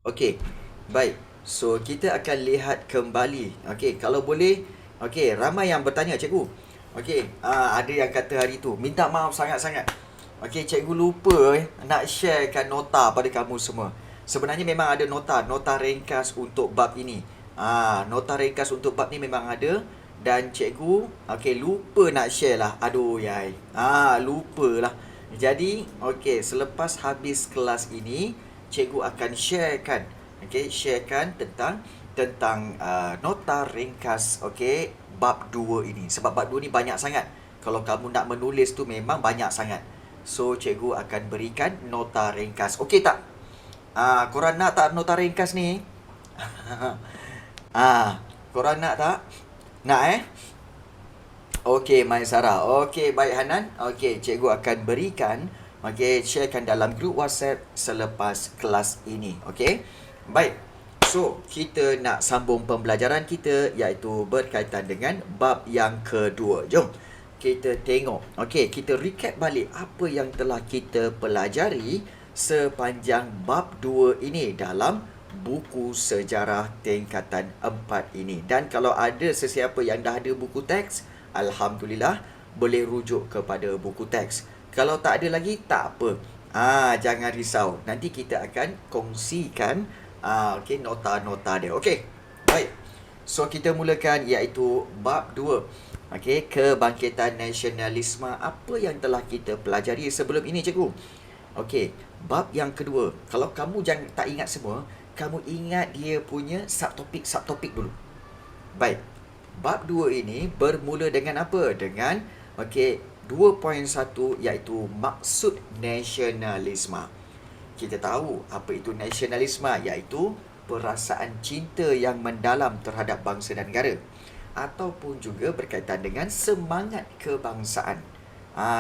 Okey, baik. So, kita akan lihat kembali. Okey, kalau boleh, okey, ramai yang bertanya, cikgu. Okey, ada yang kata hari tu, minta maaf sangat-sangat. Okey, cikgu lupa nak sharekan nota pada kamu semua. Sebenarnya memang ada nota ringkas untuk bab ini. Nota ringkas untuk bab ni memang ada dan cikgu okey lupa nak share lah. Aduh yai. Lupa lah. Jadi, okey, selepas habis kelas ini, cikgu akan sharekan, okey, sharekan tentang nota ringkas, okey, bab 2 ini. Sebab bab 2 ni banyak sangat. Kalau kamu nak menulis tu memang banyak sangat. So, cikgu akan berikan nota ringkas. Okey tak? Korang nak tak nota ringkas ni? ah, Korang nak tak? Nak Okey, Maisara. Okey, baik Hanan. Okey, cikgu akan berikan, okey, sharekan dalam grup WhatsApp selepas kelas ini. Okey. Baik. So, kita nak sambung pembelajaran kita iaitu berkaitan dengan bab yang kedua. Jom kita tengok. Okey, kita recap balik apa yang telah kita pelajari sepanjang bab 2 ini dalam buku sejarah tingkatan 4 ini. Dan kalau ada sesiapa yang dah ada buku teks, alhamdulillah boleh rujuk kepada buku teks. Kalau tak ada lagi, tak apa. Jangan risau. Nanti kita akan kongsikan okey, nota-nota dia. Okey. Baik. So kita mulakan iaitu bab 2. Okey, kebangkitan nasionalisme. Apa yang telah kita pelajari sebelum ini, cikgu? Okey, bab yang kedua. Kalau kamu jangan tak ingat semua, kamu ingat dia punya subtopik dulu. Baik. Bab 2 ini bermula dengan apa? Dengan okey, 2.1 iaitu maksud nasionalisme. Kita tahu apa itu nasionalisme, iaitu perasaan cinta yang mendalam terhadap bangsa dan negara ataupun juga berkaitan dengan semangat kebangsaan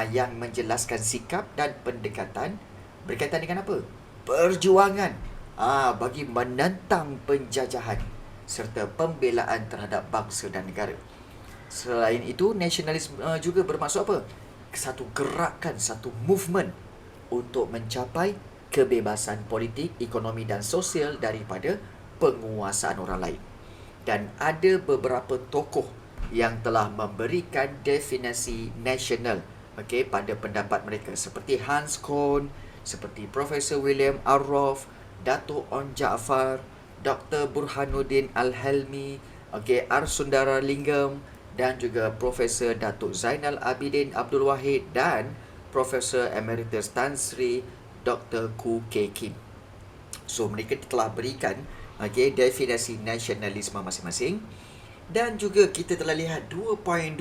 yang menjelaskan sikap dan pendekatan berkaitan dengan apa? Perjuangan bagi menentang penjajahan serta pembelaan terhadap bangsa dan negara. Selain itu, nasionalisme juga bermaksud apa? Satu gerakan, satu movement untuk mencapai kebebasan politik, ekonomi dan sosial daripada penguasaan orang lain. Dan ada beberapa tokoh yang telah memberikan definisi nasional, okey, pada pendapat mereka seperti Hans Kohn, seperti Profesor William Arrof, Dato' On Jaafar, Dr. Burhanuddin Al-Helmi, okey, R. Sundaralingam dan juga Profesor Datuk Zainal Abidin Abdul Wahid dan Profesor Emeritus Tan Sri Dr. Khoo Kay Kim. So mereka telah berikan definisi nasionalisme masing-masing. Dan juga kita telah lihat 2.2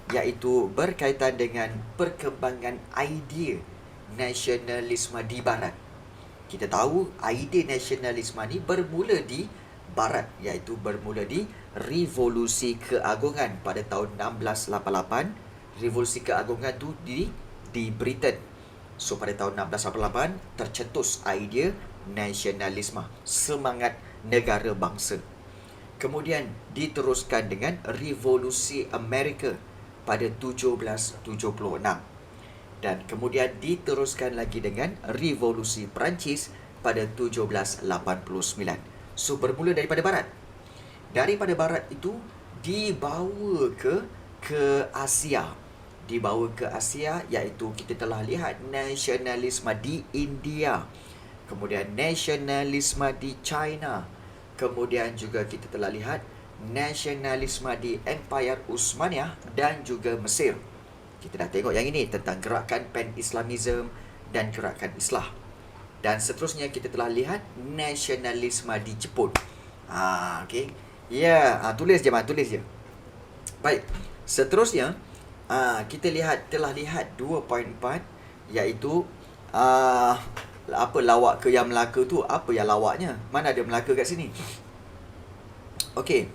iaitu berkaitan dengan perkembangan idea nasionalisme di barat. Kita tahu idea nasionalisme ni bermula di barat, iaitu bermula di Revolusi Keagungan pada tahun 1688. Revolusi Keagungan tu di Britain. So pada tahun 1688 tercetus idea nasionalisme, semangat negara bangsa. Kemudian diteruskan dengan Revolusi Amerika pada 1776. Dan kemudian diteruskan lagi dengan Revolusi Perancis pada 1789. So bermula daripada barat. Daripada barat itu dibawa ke Asia. Dibawa ke Asia iaitu kita telah lihat nasionalisme di India. Kemudian nasionalisme di China. Kemudian juga kita telah lihat nasionalisme di Empire Uthmaniyah dan juga Mesir. Kita dah tengok yang ini tentang gerakan Pan-Islamism dan gerakan Islah. Dan seterusnya kita telah lihat nasionalisme di Jepun. Okey. Tulis je, tulis je. Baik. Seterusnya kita telah lihat 2.4 iaitu apa lawak ke yang Melaka tu? Apa yang lawaknya? Mana ada Melaka kat sini? Okey.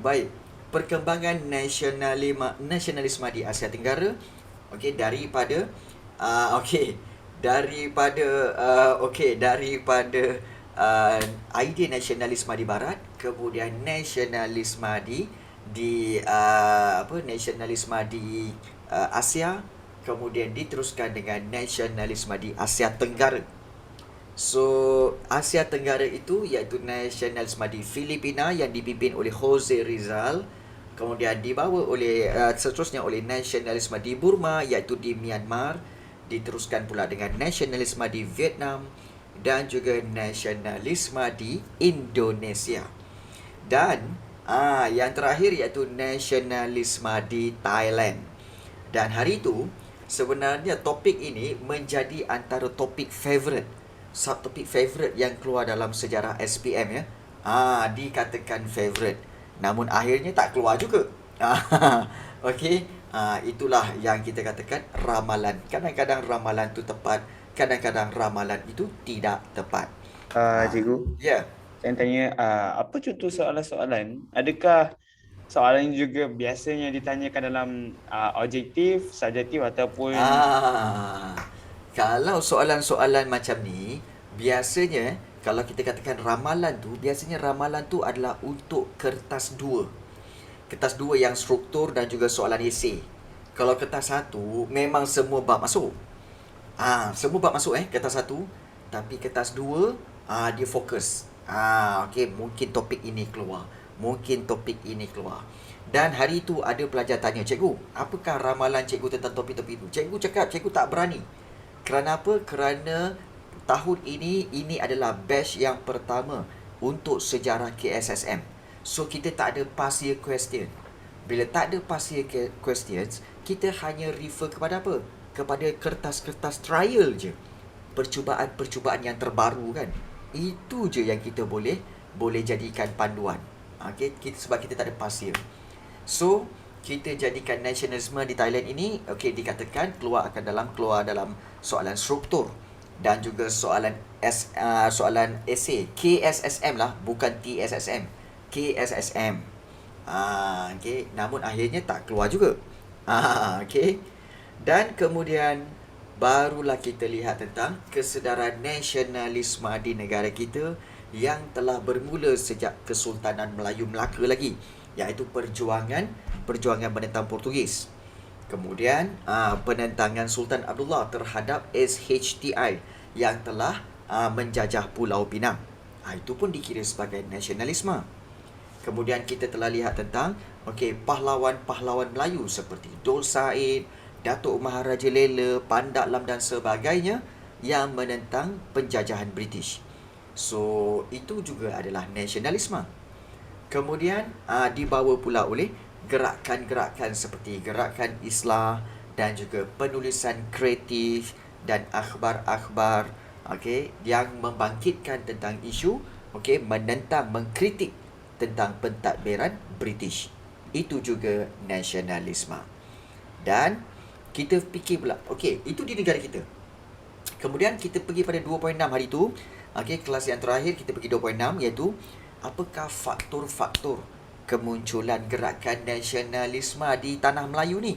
Baik. Perkembangan nasionalisme di Asia Tenggara, okey, daripada idea nasionalisme di barat, kemudian nasionalisme nasionalisme di Asia, kemudian diteruskan dengan nasionalisme di Asia Tenggara. So, Asia Tenggara itu iaitu nasionalisme di Filipina yang dipimpin oleh Jose Rizal. Kemudian dibawa oleh seterusnya oleh nasionalisme di Burma iaitu di Myanmar. Diteruskan pula dengan nasionalisme di Vietnam dan juga nasionalisme di Indonesia. Dan yang terakhir iaitu nasionalisme di Thailand. Dan hari itu sebenarnya topik ini menjadi antara topik favourite, subtopik favourite yang keluar dalam sejarah SPM ya. Dikatakan favourite. Namun akhirnya tak keluar juga. Okey. Itulah yang kita katakan ramalan. Kadang-kadang ramalan tu tepat, kadang-kadang ramalan itu tidak tepat. Cikgu, Ya. saya tanya, apa contoh soalan-soalan? Adakah soalan ini juga biasanya ditanyakan dalam objektif, subjektif ataupun Ah, Kalau soalan-soalan macam ni, biasanya kalau kita katakan ramalan tu, biasanya ramalan tu adalah untuk kertas 2. Kertas 2 yang struktur dan juga soalan esei. Kalau kertas satu memang semua bab masuk. Semua bab masuk kertas satu, tapi kertas 2 dia fokus. Okey, mungkin topik ini keluar. Mungkin topik ini keluar. Dan hari itu ada pelajar tanya, "Cikgu, apakah ramalan cikgu tentang topik-topik itu?" Cikgu cakap, "Cikgu tak berani." Kerana apa? Kerana tahun ini adalah batch yang pertama untuk sejarah KSSM. So, kita tak ada past year question. Bila tak ada past year questions, kita hanya refer kepada apa? Kepada kertas-kertas trial je. Percubaan-percubaan yang terbaru kan. Itu je yang kita boleh jadikan panduan. Sebab kita tak ada past year. So, kita jadikan nasionalisme di Thailand ini dikatakan keluar dalam soalan struktur dan juga soalan esei KSSM lah, bukan TSSM. KSSM. Namun akhirnya tak keluar juga. Dan kemudian barulah kita lihat tentang kesedaran nasionalisme di negara kita yang telah bermula sejak Kesultanan Melayu Melaka lagi, iaitu perjuangan menentang Portugis. Kemudian penentangan Sultan Abdullah terhadap SHTI yang telah menjajah Pulau Pinang. Itu pun dikira sebagai nasionalisme. Kemudian kita telah lihat tentang pahlawan-pahlawan Melayu seperti Dol Said, Datuk Maharaja Lela, Pandak Lam dan sebagainya yang menentang penjajahan British. So, itu juga adalah nasionalisme. Kemudian dibawa pula oleh gerakan-gerakan seperti gerakan Islah dan juga penulisan kreatif dan akhbar-akhbar yang membangkitkan tentang isu menentang, mengkritik tentang pentadbiran British. Itu juga nasionalisme. Dan kita fikir pula, itu di negara kita. Kemudian kita pergi pada 2.6 hari tu. Kelas yang terakhir kita pergi 2.6, iaitu apakah faktor-faktor kemunculan gerakan nasionalisme di tanah Melayu ni?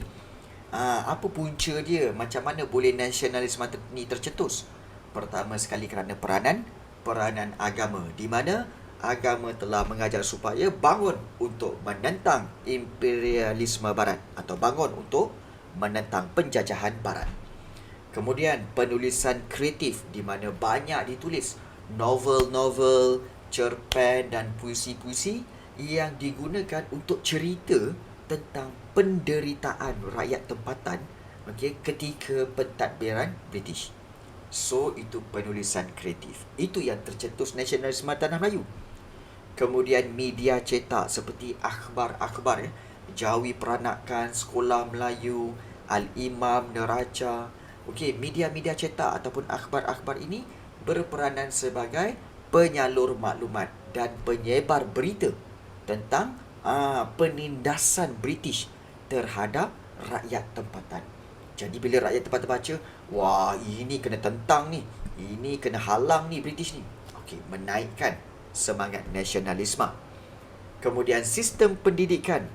Apa punca dia? Macam mana boleh nasionalisme ni tercetus? Pertama sekali kerana peranan agama, di mana agama telah mengajar supaya bangun untuk menentang imperialisme barat atau bangun untuk menentang penjajahan barat. Kemudian penulisan kreatif, di mana banyak ditulis novel-novel, cerpen dan puisi-puisi yang digunakan untuk cerita tentang penderitaan rakyat tempatan ketika pentadbiran British. So, itu penulisan kreatif. Itu yang tercetus nasionalisme tanah Melayu. Kemudian media cetak seperti akhbar-akhbar Jawi Peranakan, Sekolah Melayu, Al-Imam, Neraca. Media-media cetak ataupun akhbar-akhbar ini berperanan sebagai penyalur maklumat dan penyebar berita tentang penindasan British terhadap rakyat tempatan. Jadi bila rakyat tempatan baca, wah, ini kena tentang ni, ini kena halang ni British ni. Menaikkan semangat nasionalisme. Kemudian sistem pendidikan.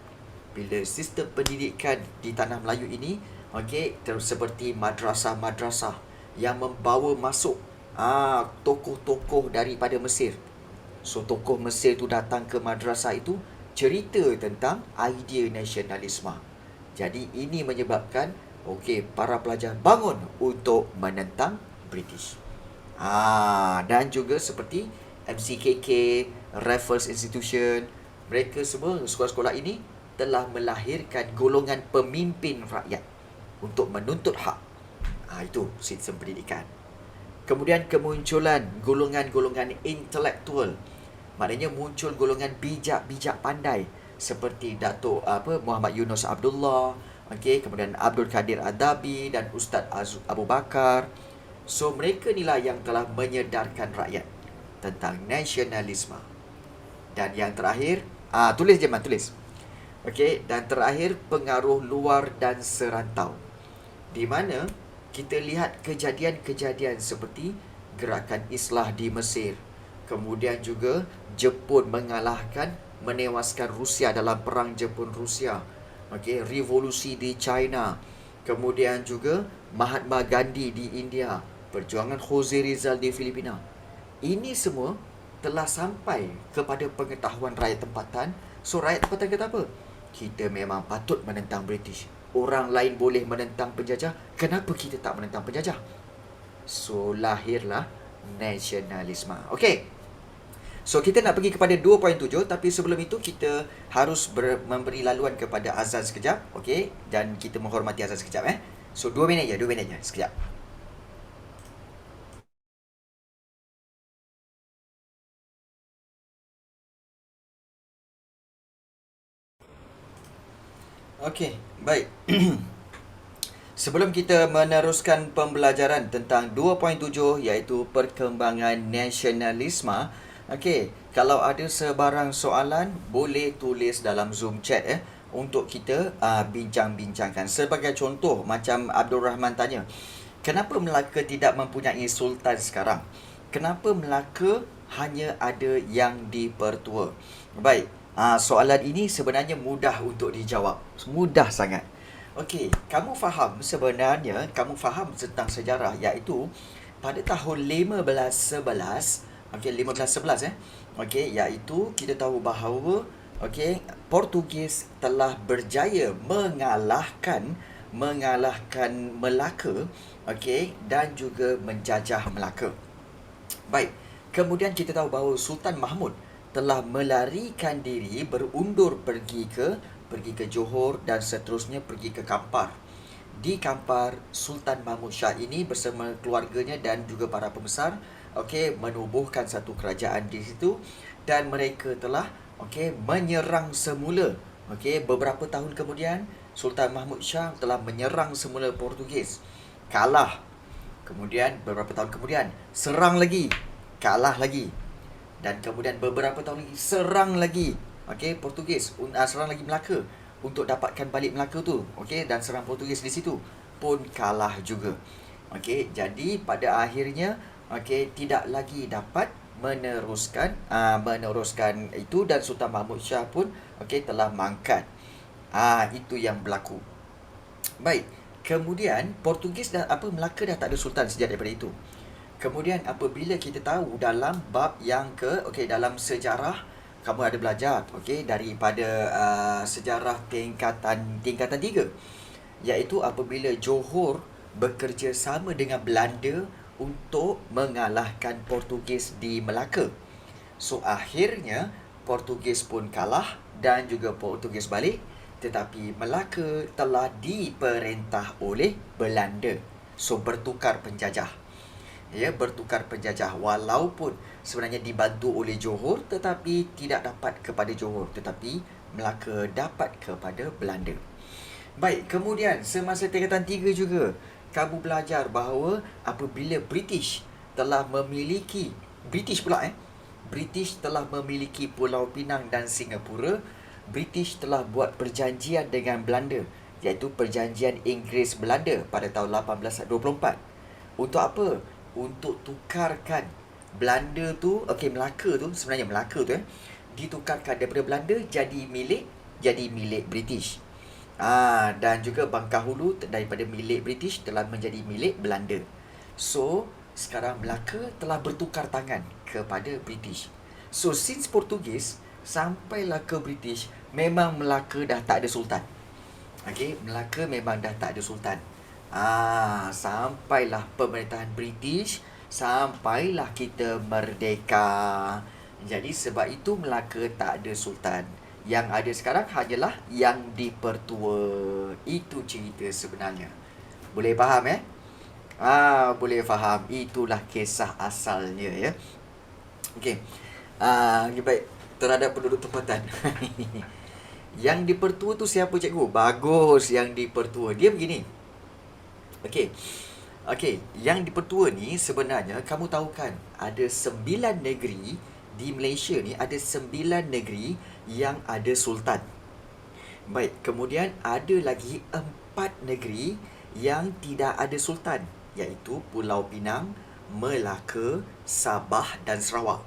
Bila sistem pendidikan di tanah Melayu ini seperti madrasah-madrasah yang membawa masuk tokoh-tokoh daripada Mesir. So, tokoh Mesir tu datang ke madrasah itu cerita tentang idea nasionalisme. Jadi ini menyebabkan para pelajar bangun untuk menentang British. Dan juga seperti MCKK, Raffles Institution, mereka semua sekolah-sekolah ini telah melahirkan golongan pemimpin rakyat untuk menuntut hak. Itu sistem pendidikan. Kemudian kemunculan golongan-golongan intelektual. Maknanya muncul golongan bijak-bijak pandai seperti Datuk Muhammad Yunus Abdullah, okey, kemudian Abdul Kadir Adabi dan Ustaz Abu Bakar. So mereka inilah yang telah menyedarkan rakyat tentang nasionalisme. Dan yang terakhir, tulis je man, tulis. Okey, dan terakhir pengaruh luar dan serantau. Di mana kita lihat kejadian-kejadian seperti gerakan Islah di Mesir. Kemudian juga Jepun menewaskan Rusia dalam perang Jepun-Rusia. Okey, revolusi di China. Kemudian juga Mahatma Gandhi di India, perjuangan Jose Rizal di Filipina. Ini semua telah sampai kepada pengetahuan rakyat tempatan. So rakyat tempatan kata apa? Kita memang patut menentang British. Orang lain boleh menentang penjajah, kenapa kita tak menentang penjajah? So lahirlah nasionalisme. Okey. So kita nak pergi kepada 2.7, tapi sebelum itu kita harus memberi laluan kepada azan sekejap, okey? Dan kita menghormati azan sekejap So 2 minit je, sekejap. Okey, baik. Sebelum kita meneruskan pembelajaran tentang 2.7 iaitu perkembangan nasionalisme, okey, kalau ada sebarang soalan boleh tulis dalam Zoom chat untuk kita bincang-bincangkan. Sebagai contoh, macam Abdul Rahman tanya, kenapa Melaka tidak mempunyai sultan sekarang? Kenapa Melaka hanya ada yang dipertua? Baik, soalan ini sebenarnya mudah untuk dijawab. Mudah sangat. Okey, kamu faham tentang sejarah, iaitu pada tahun 1511, okey 1511 okey, iaitu kita tahu bahawa okey Portugis telah berjaya mengalahkan Melaka, okey, dan juga menjajah Melaka. Baik, kemudian kita tahu bahawa Sultan Mahmud telah melarikan diri, berundur pergi ke Johor dan seterusnya pergi ke Kampar. Di Kampar, Sultan Mahmud Shah ini bersama keluarganya dan juga para pembesar menubuhkan satu kerajaan di situ, dan mereka telah menyerang semula. Beberapa tahun kemudian Sultan Mahmud Shah telah menyerang semula Portugis, kalah. Kemudian beberapa tahun kemudian serang lagi, kalah lagi. Dan kemudian beberapa tahun lagi serang lagi Portugis, serang lagi Melaka untuk dapatkan balik Melaka tu, dan serang Portugis di situ pun kalah juga. Jadi pada akhirnya tidak lagi dapat meneruskan itu, dan Sultan Mahmud Shah pun telah mangkat. Itu yang berlaku. Baik, kemudian Portugis Melaka dah tak ada sultan sejak daripada itu. Kemudian apabila kita tahu dalam bab yang dalam sejarah kamu ada belajar daripada sejarah tingkatan 3, iaitu apabila Johor bekerjasama dengan Belanda untuk mengalahkan Portugis di Melaka. So akhirnya Portugis pun kalah dan juga Portugis balik, tetapi Melaka telah diperintah oleh Belanda. So bertukar penjajah. Bertukar penjajah, walaupun sebenarnya dibantu oleh Johor, tetapi tidak dapat kepada Johor, tetapi Melaka dapat kepada Belanda. Baik, kemudian semasa tingkatan 3 juga kamu belajar bahawa apabila British telah memiliki Pulau Pinang dan Singapura, British telah buat perjanjian dengan Belanda, iaitu perjanjian Inggeris-Belanda pada tahun 1824. Untuk apa? Untuk tukarkan Belanda tu, Melaka tu ditukarkan daripada Belanda jadi milik British. Dan juga Bangkahulu daripada milik British telah menjadi milik Belanda. So sekarang Melaka telah bertukar tangan kepada British. So since Portugis sampailah ke British, memang Melaka dah tak ada sultan. Melaka memang dah tak ada sultan. Sampailah pemerintahan British, sampailah kita merdeka. Jadi sebab itu Melaka tak ada sultan. Yang ada sekarang hanyalah yang dipertua. Itu cerita sebenarnya. Boleh faham boleh faham. Itulah kisah asalnya ya. Okey. Okay, baik. Terhadap penduduk tempatan. Yang dipertua tu siapa cikgu? Bagus, yang dipertua. Dia begini. Okey. Okey, yang dipertua ni sebenarnya kamu tahu kan, ada 9 negeri di Malaysia ni, ada 9 negeri yang ada sultan. Baik, kemudian ada lagi 4 negeri yang tidak ada sultan, iaitu Pulau Pinang, Melaka, Sabah dan Sarawak.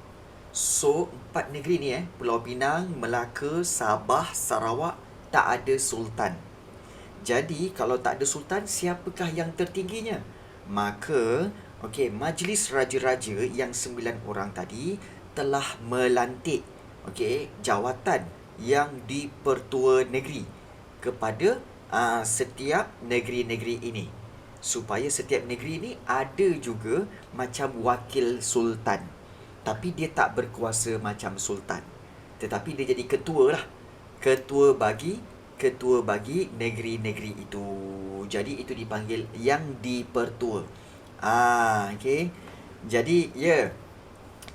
So, 4 negeri ni Pulau Pinang, Melaka, Sabah, Sarawak tak ada sultan. Jadi, kalau tak ada sultan, siapakah yang tertingginya? Maka, Majlis Raja-Raja yang 9 orang tadi telah melantik jawatan yang dipertua negeri kepada setiap negeri-negeri ini. Supaya setiap negeri ini ada juga macam wakil sultan. Tapi dia tak berkuasa macam sultan. Tetapi dia jadi ketua lah. Ketua bagi negeri-negeri itu. Jadi itu dipanggil yang dipertua. Jadi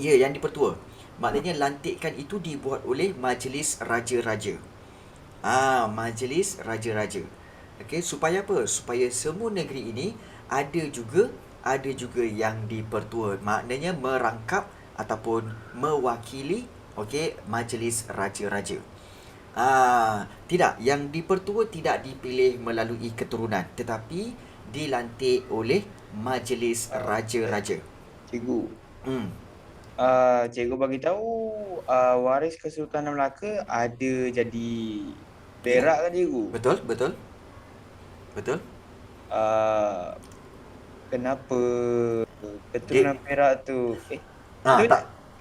yang dipertua. Maknanya lantikan itu dibuat oleh Majlis Raja-Raja. Majlis Raja-Raja. Supaya apa? Supaya semua negeri ini ada juga yang dipertua. Maknanya merangkap ataupun mewakili Majlis Raja-Raja. Tidak, yang dipertua tidak dipilih melalui keturunan, tetapi dilantik oleh Majlis Raja-Raja. Cikgu. Cikgu bagi tahu waris Kesultanan Melaka ada jadi perak kan cikgu? Betul. Kenapa keturunan perak tu?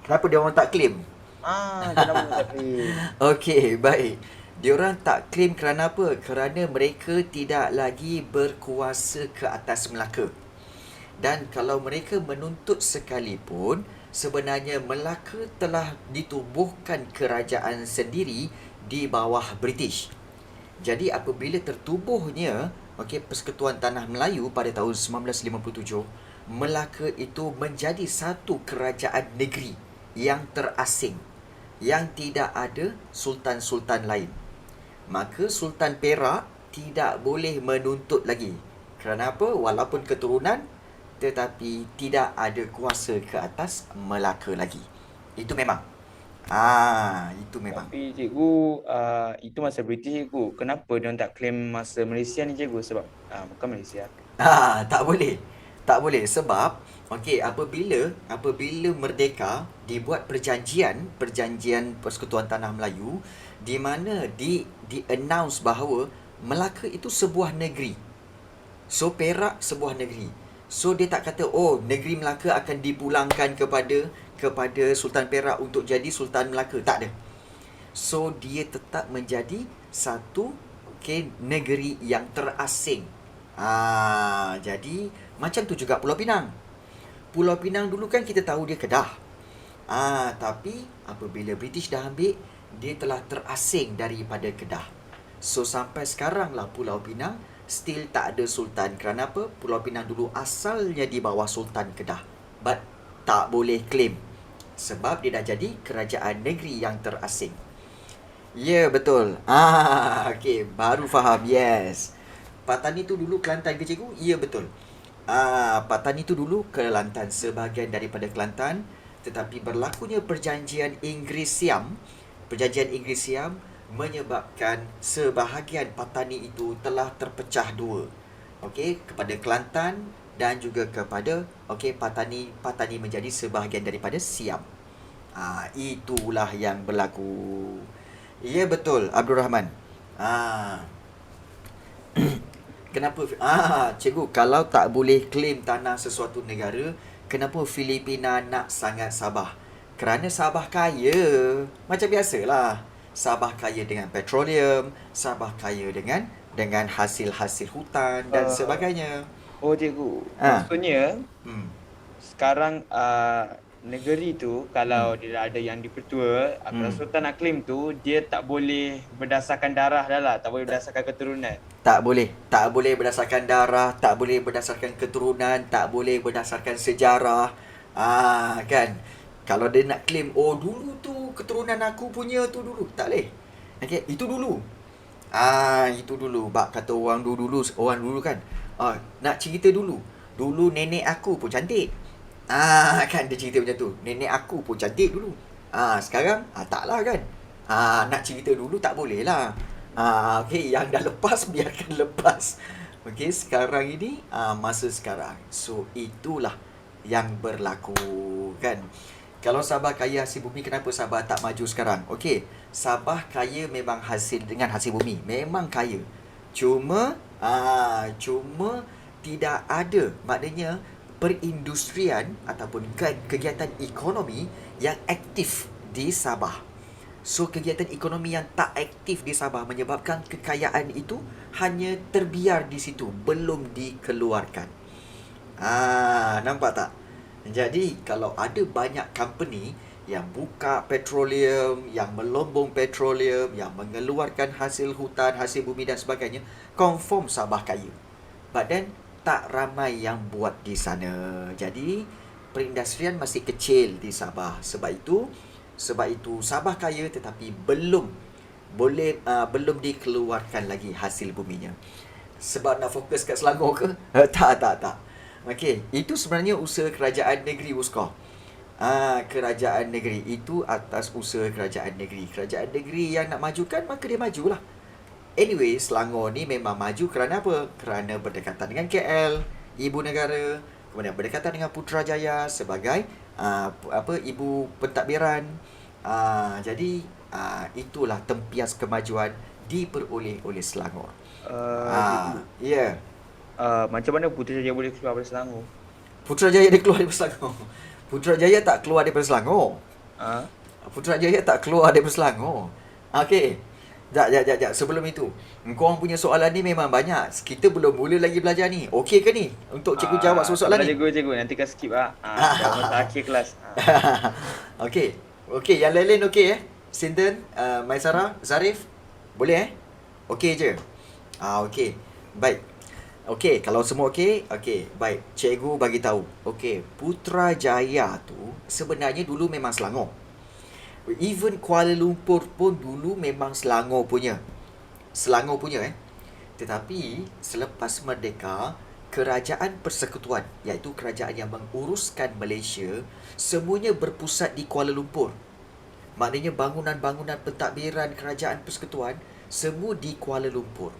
Kenapa dia orang tak claim? Kenapa tak claim? Okey, baik. Diorang tak claim kerana apa? Kerana mereka tidak lagi berkuasa ke atas Melaka. Dan kalau mereka menuntut sekalipun, sebenarnya Melaka telah ditubuhkan kerajaan sendiri di bawah British. Jadi apabila tertubuhnya Persekutuan Tanah Melayu pada tahun 1957, Melaka itu menjadi satu kerajaan negeri yang terasing, yang tidak ada sultan-sultan lain. Maka Sultan Perak tidak boleh menuntut lagi. Kerana apa? Walaupun keturunan, tetapi tidak ada kuasa ke atas Melaka lagi. Itu memang. Itu memang. Tapi cikgu, itu masa British cikgu. Kenapa dia tak claim masa Malaysia ni cikgu? Sebab bukan Malaysia. Tak boleh. Tak boleh sebab apabila merdeka dibuat perjanjian Persekutuan Tanah Melayu di mana di-announce bahawa Melaka itu sebuah negeri. So Perak sebuah negeri. So dia tak kata negeri Melaka akan dipulangkan kepada Sultan Perak untuk jadi Sultan Melaka. Tak ada. So dia tetap menjadi satu negeri yang terasing. Jadi macam tu juga Pulau Pinang. Pulau Pinang dulu kan kita tahu dia Kedah. Tapi apabila British dah ambil, dia telah terasing daripada Kedah. So sampai sekarang lah Pulau Pinang still tak ada sultan. Kerana apa? Pulau Pinang dulu asalnya di bawah Sultan Kedah. But tak boleh claim. Sebab dia dah jadi kerajaan negeri yang terasing. Ya, betul. Baru faham. Yes. Patani tu dulu Kelantan ke cikgu? Ya, betul. Patani tu dulu Kelantan, sebahagian daripada Kelantan. Tetapi berlakunya perjanjian Inggeris Siam menyebabkan sebahagian Patani itu telah terpecah dua. Kepada Kelantan dan juga kepada Patani menjadi sebahagian daripada Siam. Itulah yang berlaku. Ya, betul, Abdul Rahman. Kenapa cikgu, kalau tak boleh claim tanah sesuatu negara, kenapa Filipina nak sangat Sabah? Kerana Sabah kaya. Macam biasalah. Sabah kaya dengan petroleum, Sabah kaya dengan hasil-hasil hutan dan sebagainya. Cikgu, maksudnya sekarang negeri tu kalau dia ada yang dipertua, kalau Sultan nak claim tu dia tak boleh berdasarkan darah dah lah, tak boleh berdasarkan keturunan. Tak boleh. Tak boleh berdasarkan darah, tak boleh berdasarkan keturunan, tak boleh berdasarkan sejarah. Kan. Kalau dia nak claim, oh dulu tu keturunan aku punya tu dulu. Tak boleh. Okay, itu dulu. Itu dulu. Bak kata orang dulu kan. Nak cerita dulu. Dulu nenek aku pun cantik. Kan dia cerita macam tu. Nenek aku pun cantik dulu. Sekarang taklah kan. Nak cerita dulu tak boleh lah. Okay, yang dah lepas biarkan lepas. Okay, sekarang ini masa sekarang. So itulah yang berlaku kan. Kalau Sabah kaya hasil bumi, kenapa Sabah tak maju sekarang? Okey, Sabah kaya memang dengan hasil bumi, memang kaya. Cuma tidak ada, maknanya perindustrian ataupun kegiatan ekonomi yang aktif di Sabah. So kegiatan ekonomi yang tak aktif di Sabah menyebabkan kekayaan itu hanya terbiar di situ, belum dikeluarkan. Nampak tak? Jadi kalau ada banyak company yang buka petroleum, yang melombong petroleum, yang mengeluarkan hasil hutan, hasil bumi dan sebagainya, confirm Sabah kaya. But then tak ramai yang buat di sana. Jadi perindustrian masih kecil di Sabah. Sebab itu Sabah kaya tetapi belum dikeluarkan lagi hasil buminya. Sebab nak fokus kat Selangor ke? Tak. Okey, itu sebenarnya usaha kerajaan negeri, Wuskar. Kerajaan negeri itu atas usaha kerajaan negeri. Kerajaan negeri yang nak majukan, maka dia majulah. Anyway, Selangor ni memang maju kerana apa? Kerana berdekatan dengan KL, ibu negara, kemudian berdekatan dengan Putrajaya sebagai ibu pentadbiran. Jadi itulah tempias kemajuan diperoleh oleh Selangor. Ya. Macam mana Putrajaya boleh keluar dari Selangor? Putrajaya dia keluar daripada Selangor. Putrajaya tak keluar daripada Selangor. Ah, Putrajaya tak keluar daripada Selangor. Okey. Sekejap. Sebelum itu, korang punya soalan ni memang banyak. Kita belum mula lagi belajar ni. Okey ke ni? Untuk cikgu jawab soalan ni? Cikgu, nanti kan skip dah masa akhir kelas. Okey, yang lain-lain okey Sinten, Maisara, Zarif? Boleh Okey je? Okey. Baik. Okey, kalau semua okey, baik. Cikgu bagi tahu. Okey, Putrajaya tu sebenarnya dulu memang Selangor. Even Kuala Lumpur pun dulu memang Selangor punya. Tetapi selepas merdeka, Kerajaan Persekutuan, iaitu kerajaan yang menguruskan Malaysia, semuanya berpusat di Kuala Lumpur. Maknanya bangunan-bangunan pentadbiran Kerajaan Persekutuan semua di Kuala Lumpur.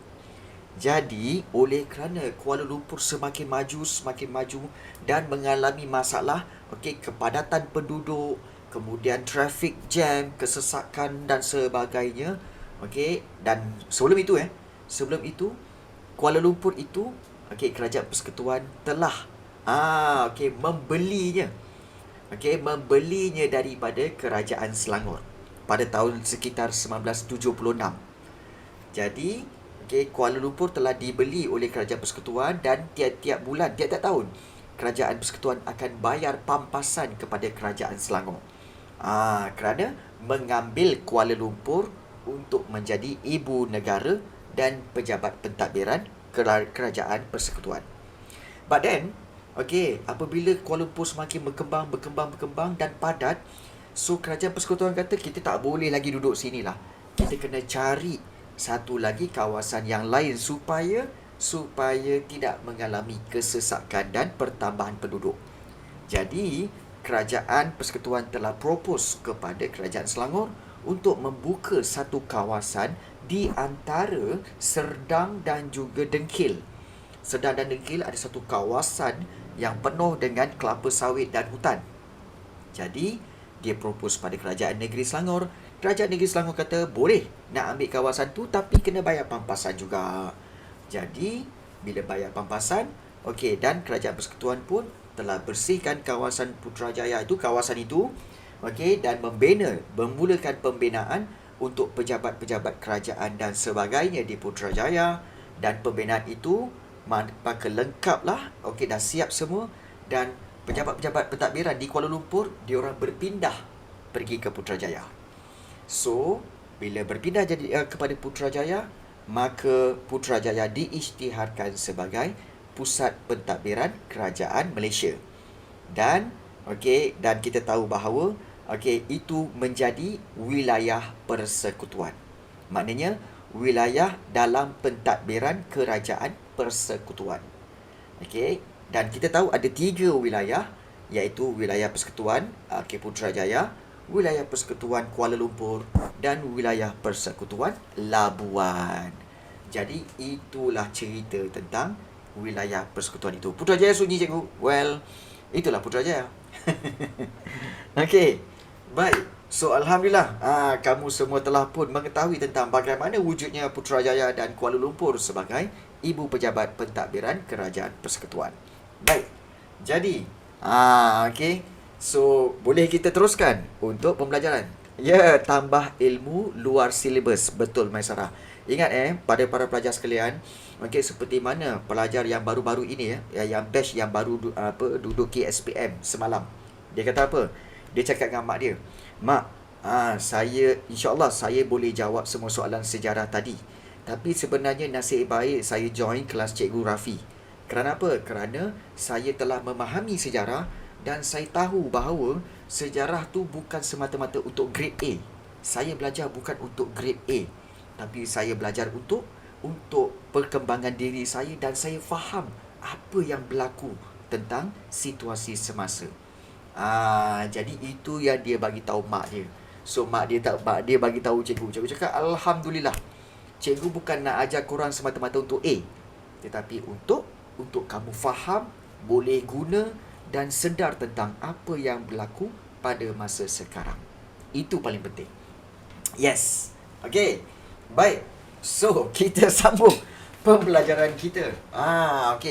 Jadi, oleh kerana Kuala Lumpur semakin maju dan mengalami masalah, kepadatan penduduk, kemudian traffic jam, kesesakan dan sebagainya, dan sebelum itu Kuala Lumpur itu, Kerajaan Persekutuan telah membelinya daripada Kerajaan Selangor pada tahun sekitar 1976. Jadi Kuala Lumpur telah dibeli oleh Kerajaan Persekutuan dan tiap-tiap tahun Kerajaan Persekutuan akan bayar pampasan kepada Kerajaan Selangor. Kerana mengambil Kuala Lumpur untuk menjadi ibu negara dan pejabat pentadbiran Kerajaan Persekutuan. But then, apabila Kuala Lumpur semakin berkembang dan padat, so Kerajaan Persekutuan kata kita tak boleh lagi duduk sini lah. Kita kena cari satu lagi kawasan yang lain supaya tidak mengalami kesesakan dan pertambahan penduduk. Jadi, Kerajaan Persekutuan telah propose kepada Kerajaan Selangor untuk membuka satu kawasan di antara Serdang dan juga Dengkil. Serdang dan Dengkil ada satu kawasan yang penuh dengan kelapa sawit dan hutan. Jadi, dia propose pada Kerajaan Negeri Selangor. Kerajaan Negeri Selangor kata boleh nak ambil kawasan tu tapi kena bayar pampasan juga. Jadi bila bayar pampasan, dan Kerajaan Persekutuan pun telah bersihkan kawasan Putrajaya itu, dan memulakan pembinaan untuk pejabat-pejabat kerajaan dan sebagainya di Putrajaya, dan pembinaan itu maka lengkaplah, dah siap semua, dan pejabat-pejabat pentadbiran di Kuala Lumpur, diorang berpindah pergi ke Putrajaya. So, bila berpindah jadi kepada Putrajaya, maka Putrajaya diisytiharkan sebagai pusat pentadbiran kerajaan Malaysia. Dan dan kita tahu bahawa itu menjadi wilayah persekutuan. Maknanya wilayah dalam pentadbiran kerajaan persekutuan. Dan kita tahu ada 3 wilayah, iaitu wilayah persekutuan Putrajaya, wilayah persekutuan Kuala Lumpur dan wilayah persekutuan Labuan. Jadi itulah cerita tentang wilayah persekutuan itu. Putrajaya sunyi, cikgu. Well, itulah Putrajaya. Okey. Baik. So, Alhamdulillah, kamu semua telah pun mengetahui tentang bagaimana wujudnya Putrajaya dan Kuala Lumpur sebagai ibu pejabat pentadbiran kerajaan persekutuan. Baik. Jadi, so, boleh kita teruskan untuk pembelajaran. Ya, tambah ilmu luar silibus. Betul, Maisarah. Ingat pada para pelajar sekalian, seperti mana pelajar yang baru-baru ini yang batch yang baru duduki SPM semalam. Dia kata apa? Dia cakap dengan mak dia, "Mak, saya insya-Allah saya boleh jawab semua soalan sejarah tadi. Tapi sebenarnya nasib baik saya join kelas Cikgu Rafi. Kerana apa? Kerana saya telah memahami sejarah dan saya tahu bahawa sejarah tu bukan semata-mata untuk grade A. Saya belajar bukan untuk grade A, tapi saya belajar untuk perkembangan diri saya dan saya faham apa yang berlaku tentang situasi semasa." Jadi itu yang dia bagi tahu mak dia. So mak dia bagi tahu cikgu. Cikgu cakap, "Alhamdulillah. Cikgu bukan nak ajar korang semata-mata untuk A, tetapi untuk kamu faham, boleh guna dan sedar tentang apa yang berlaku pada masa sekarang." Itu paling penting. Yes. Okey. Baik. So, kita sambung pembelajaran kita.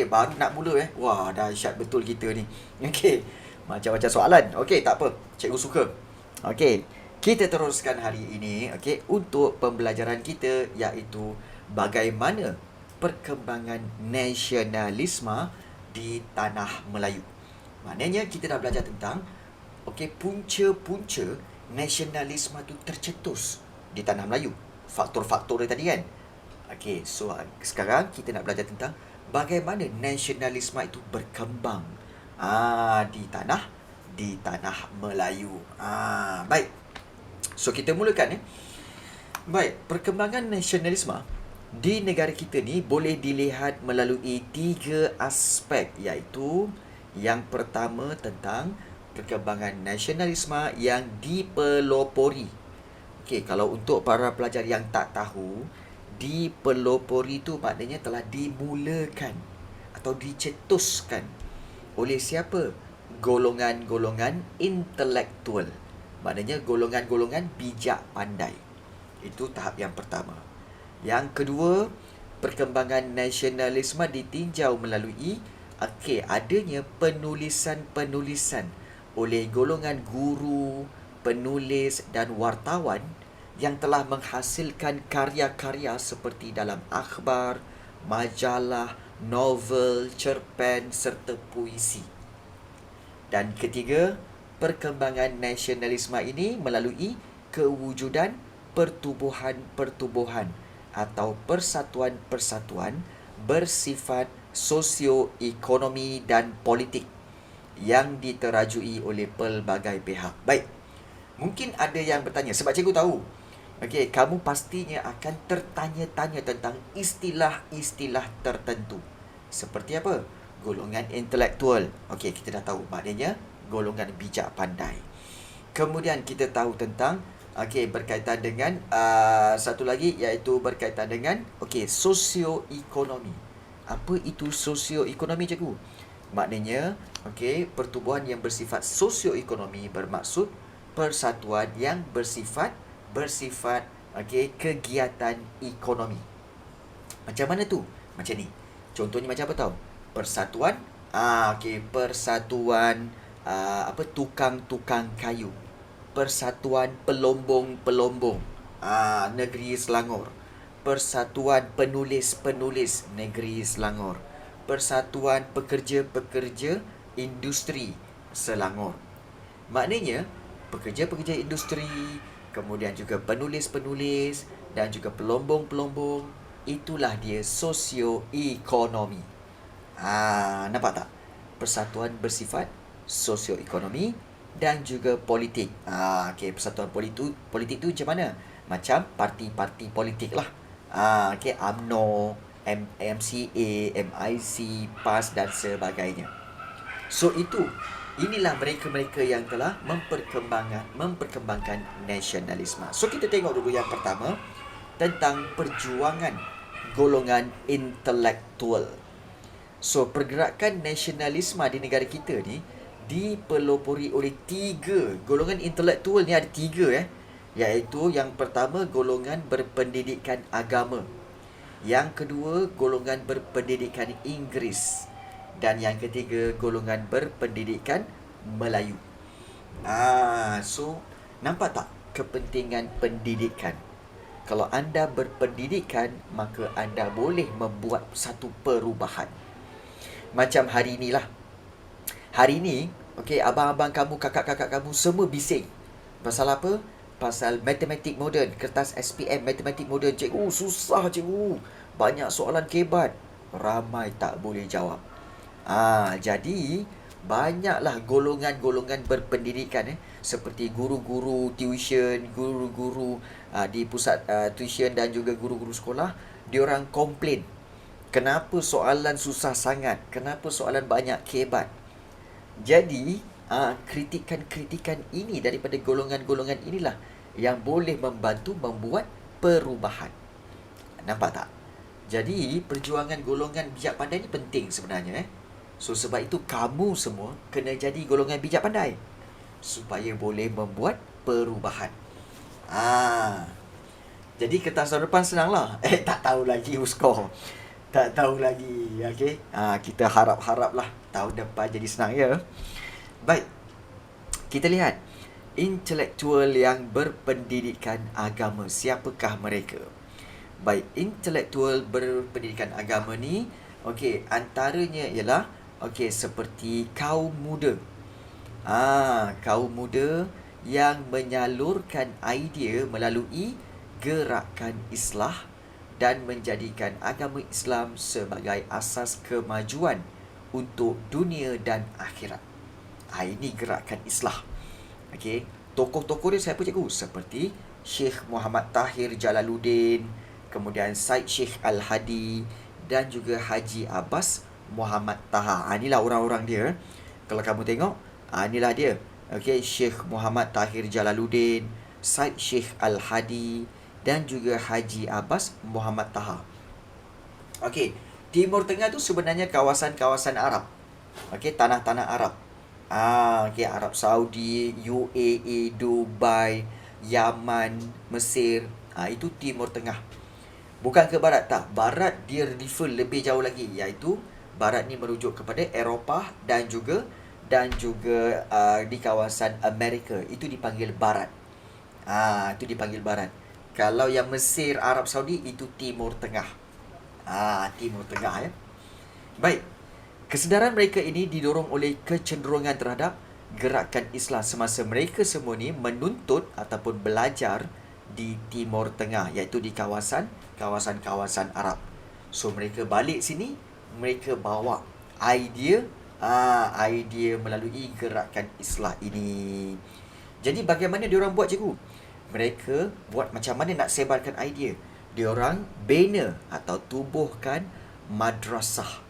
Baru nak mula Wah, dahsyat betul kita ni. Macam-macam soalan. Tak apa. Cikgu suka. Kita teruskan hari ini untuk pembelajaran kita, iaitu bagaimana perkembangan nasionalisme di tanah Melayu. Maknanya kita dah belajar tentang punca-punca nasionalisme tu tercetus di tanah Melayu. Faktor-faktor dia tadi kan. So sekarang kita nak belajar tentang bagaimana nasionalisme itu berkembang di tanah Melayu. Baik. So kita mulakan Baik, perkembangan nasionalisme di negara kita ni boleh dilihat melalui 3 aspek, iaitu yang pertama tentang perkembangan nasionalisme yang dipelopori. Kalau untuk para pelajar yang tak tahu, dipelopori itu maknanya telah dimulakan atau dicetuskan oleh siapa? Golongan-golongan intelektual. Maknanya golongan-golongan bijak pandai. Itu tahap yang pertama. Yang kedua, perkembangan nasionalisme ditinjau melalui adanya penulisan-penulisan oleh golongan guru, penulis dan wartawan yang telah menghasilkan karya-karya seperti dalam akhbar, majalah, novel, cerpen serta puisi. Dan ketiga, perkembangan nasionalisme ini melalui kewujudan pertubuhan-pertubuhan atau persatuan-persatuan bersifat sosioekonomi dan politik yang diterajui oleh pelbagai pihak. Baik, mungkin ada yang bertanya, sebab cikgu tahu kamu pastinya akan tertanya-tanya tentang istilah-istilah tertentu. Seperti apa? Golongan intelektual. Kita dah tahu. Maknanya golongan bijak pandai. Kemudian kita tahu tentang berkaitan dengan satu lagi, iaitu berkaitan dengan sosioekonomi. Apa itu sosioekonomi, cikgu? Maknanya pertubuhan yang bersifat sosioekonomi bermaksud persatuan yang bersifat kegiatan ekonomi. Macam mana tu? Macam ni. Contohnya macam apa tahu? Persatuan persatuan tukang-tukang kayu. Persatuan pelombong-pelombong negeri Selangor. Persatuan penulis-penulis negeri Selangor. Persatuan pekerja-pekerja industri Selangor. Maknanya, pekerja-pekerja industri, kemudian juga penulis-penulis dan juga pelombong-pelombong, itulah dia sosioekonomi. Nampak tak? Persatuan bersifat sosioekonomi dan juga politik. Okey, persatuan politik tu macam mana? Macam parti-parti politik lah. Okey, UMNO, MCA, MIC, PAS dan sebagainya. So inilah mereka-mereka yang telah memperkembangkan nasionalisme. So kita tengok dulu yang pertama tentang perjuangan golongan intelektual. So pergerakan nasionalisme di negara kita ni dipelopori oleh 3 golongan intelektual ni, ada 3 iaitu yang pertama golongan berpendidikan agama, yang kedua golongan berpendidikan Inggeris, dan yang ketiga golongan berpendidikan Melayu. So nampak tak kepentingan pendidikan? Kalau anda berpendidikan, maka anda boleh membuat satu perubahan. Macam hari inilah. Hari ini, okey, abang-abang kamu, kakak-kakak kamu semua bising. Pasal apa? Pasal matematik moden, kertas SPM matematik moden. Cikgu, susah cikgu. Banyak soalan kebat. Ramai tak boleh jawab. Jadi banyaklah golongan-golongan berpendidikan seperti guru-guru tuition, guru-guru di pusat tuition dan juga guru-guru sekolah, diorang komplain. Kenapa soalan susah sangat? Kenapa soalan banyak kebat? Jadi, kritikan-kritikan ini daripada golongan-golongan inilah yang boleh membantu membuat perubahan. Nampak tak? Jadi, perjuangan golongan bijak pandai ni penting sebenarnya. So, sebab itu kamu semua kena jadi golongan bijak pandai supaya boleh membuat perubahan. Jadi, kertas tahun depan senanglah. Tak tahu lagi skor. Tak tahu lagi. Okay? Kita harap-haraplah tahun depan jadi senang, ya. Baik. Kita lihat. Intelektual yang berpendidikan agama. Siapakah mereka? Baik, intelektual berpendidikan agama ni, okey, antaranya ialah seperti kaum muda. Kaum muda yang menyalurkan idea melalui gerakan islah dan menjadikan agama Islam sebagai asas kemajuan untuk dunia dan akhirat. Ini gerakan islah. Okey, tokoh-tokoh dia siapa cikgu? Seperti Syekh Muhammad Tahir Jalaluddin, kemudian Syed Syekh Al-Hadi dan juga Haji Abbas Muhammad Taha. Inilah orang-orang dia. Kalau kamu tengok, inilah dia. Okey, Syekh Muhammad Tahir Jalaluddin, Syed Syekh Al-Hadi dan juga Haji Abbas Muhammad Taha. Okey, Timur Tengah tu sebenarnya kawasan-kawasan Arab. Okey, tanah-tanah Arab. Okey, Arab Saudi, UAE, Dubai, Yaman, Mesir. Itu Timur Tengah. Bukan ke barat, tak. Barat dia refer lebih jauh lagi, iaitu barat ni merujuk kepada Eropah dan juga di kawasan Amerika. Itu dipanggil barat. Itu dipanggil barat. Kalau yang Mesir, Arab Saudi, itu Timur Tengah. Timur Tengah, ya. Baik. Kesedaran mereka ini didorong oleh kecenderungan terhadap gerakan Islam semasa mereka semua ni menuntut ataupun belajar di Timur Tengah, iaitu di kawasan-kawasan Arab. So mereka balik sini, mereka bawa idea melalui gerakan Islah ini. Jadi bagaimana diorang buat, cikgu? Mereka buat macam mana nak sebarkan idea. Diorang bina atau tubuhkan madrasah.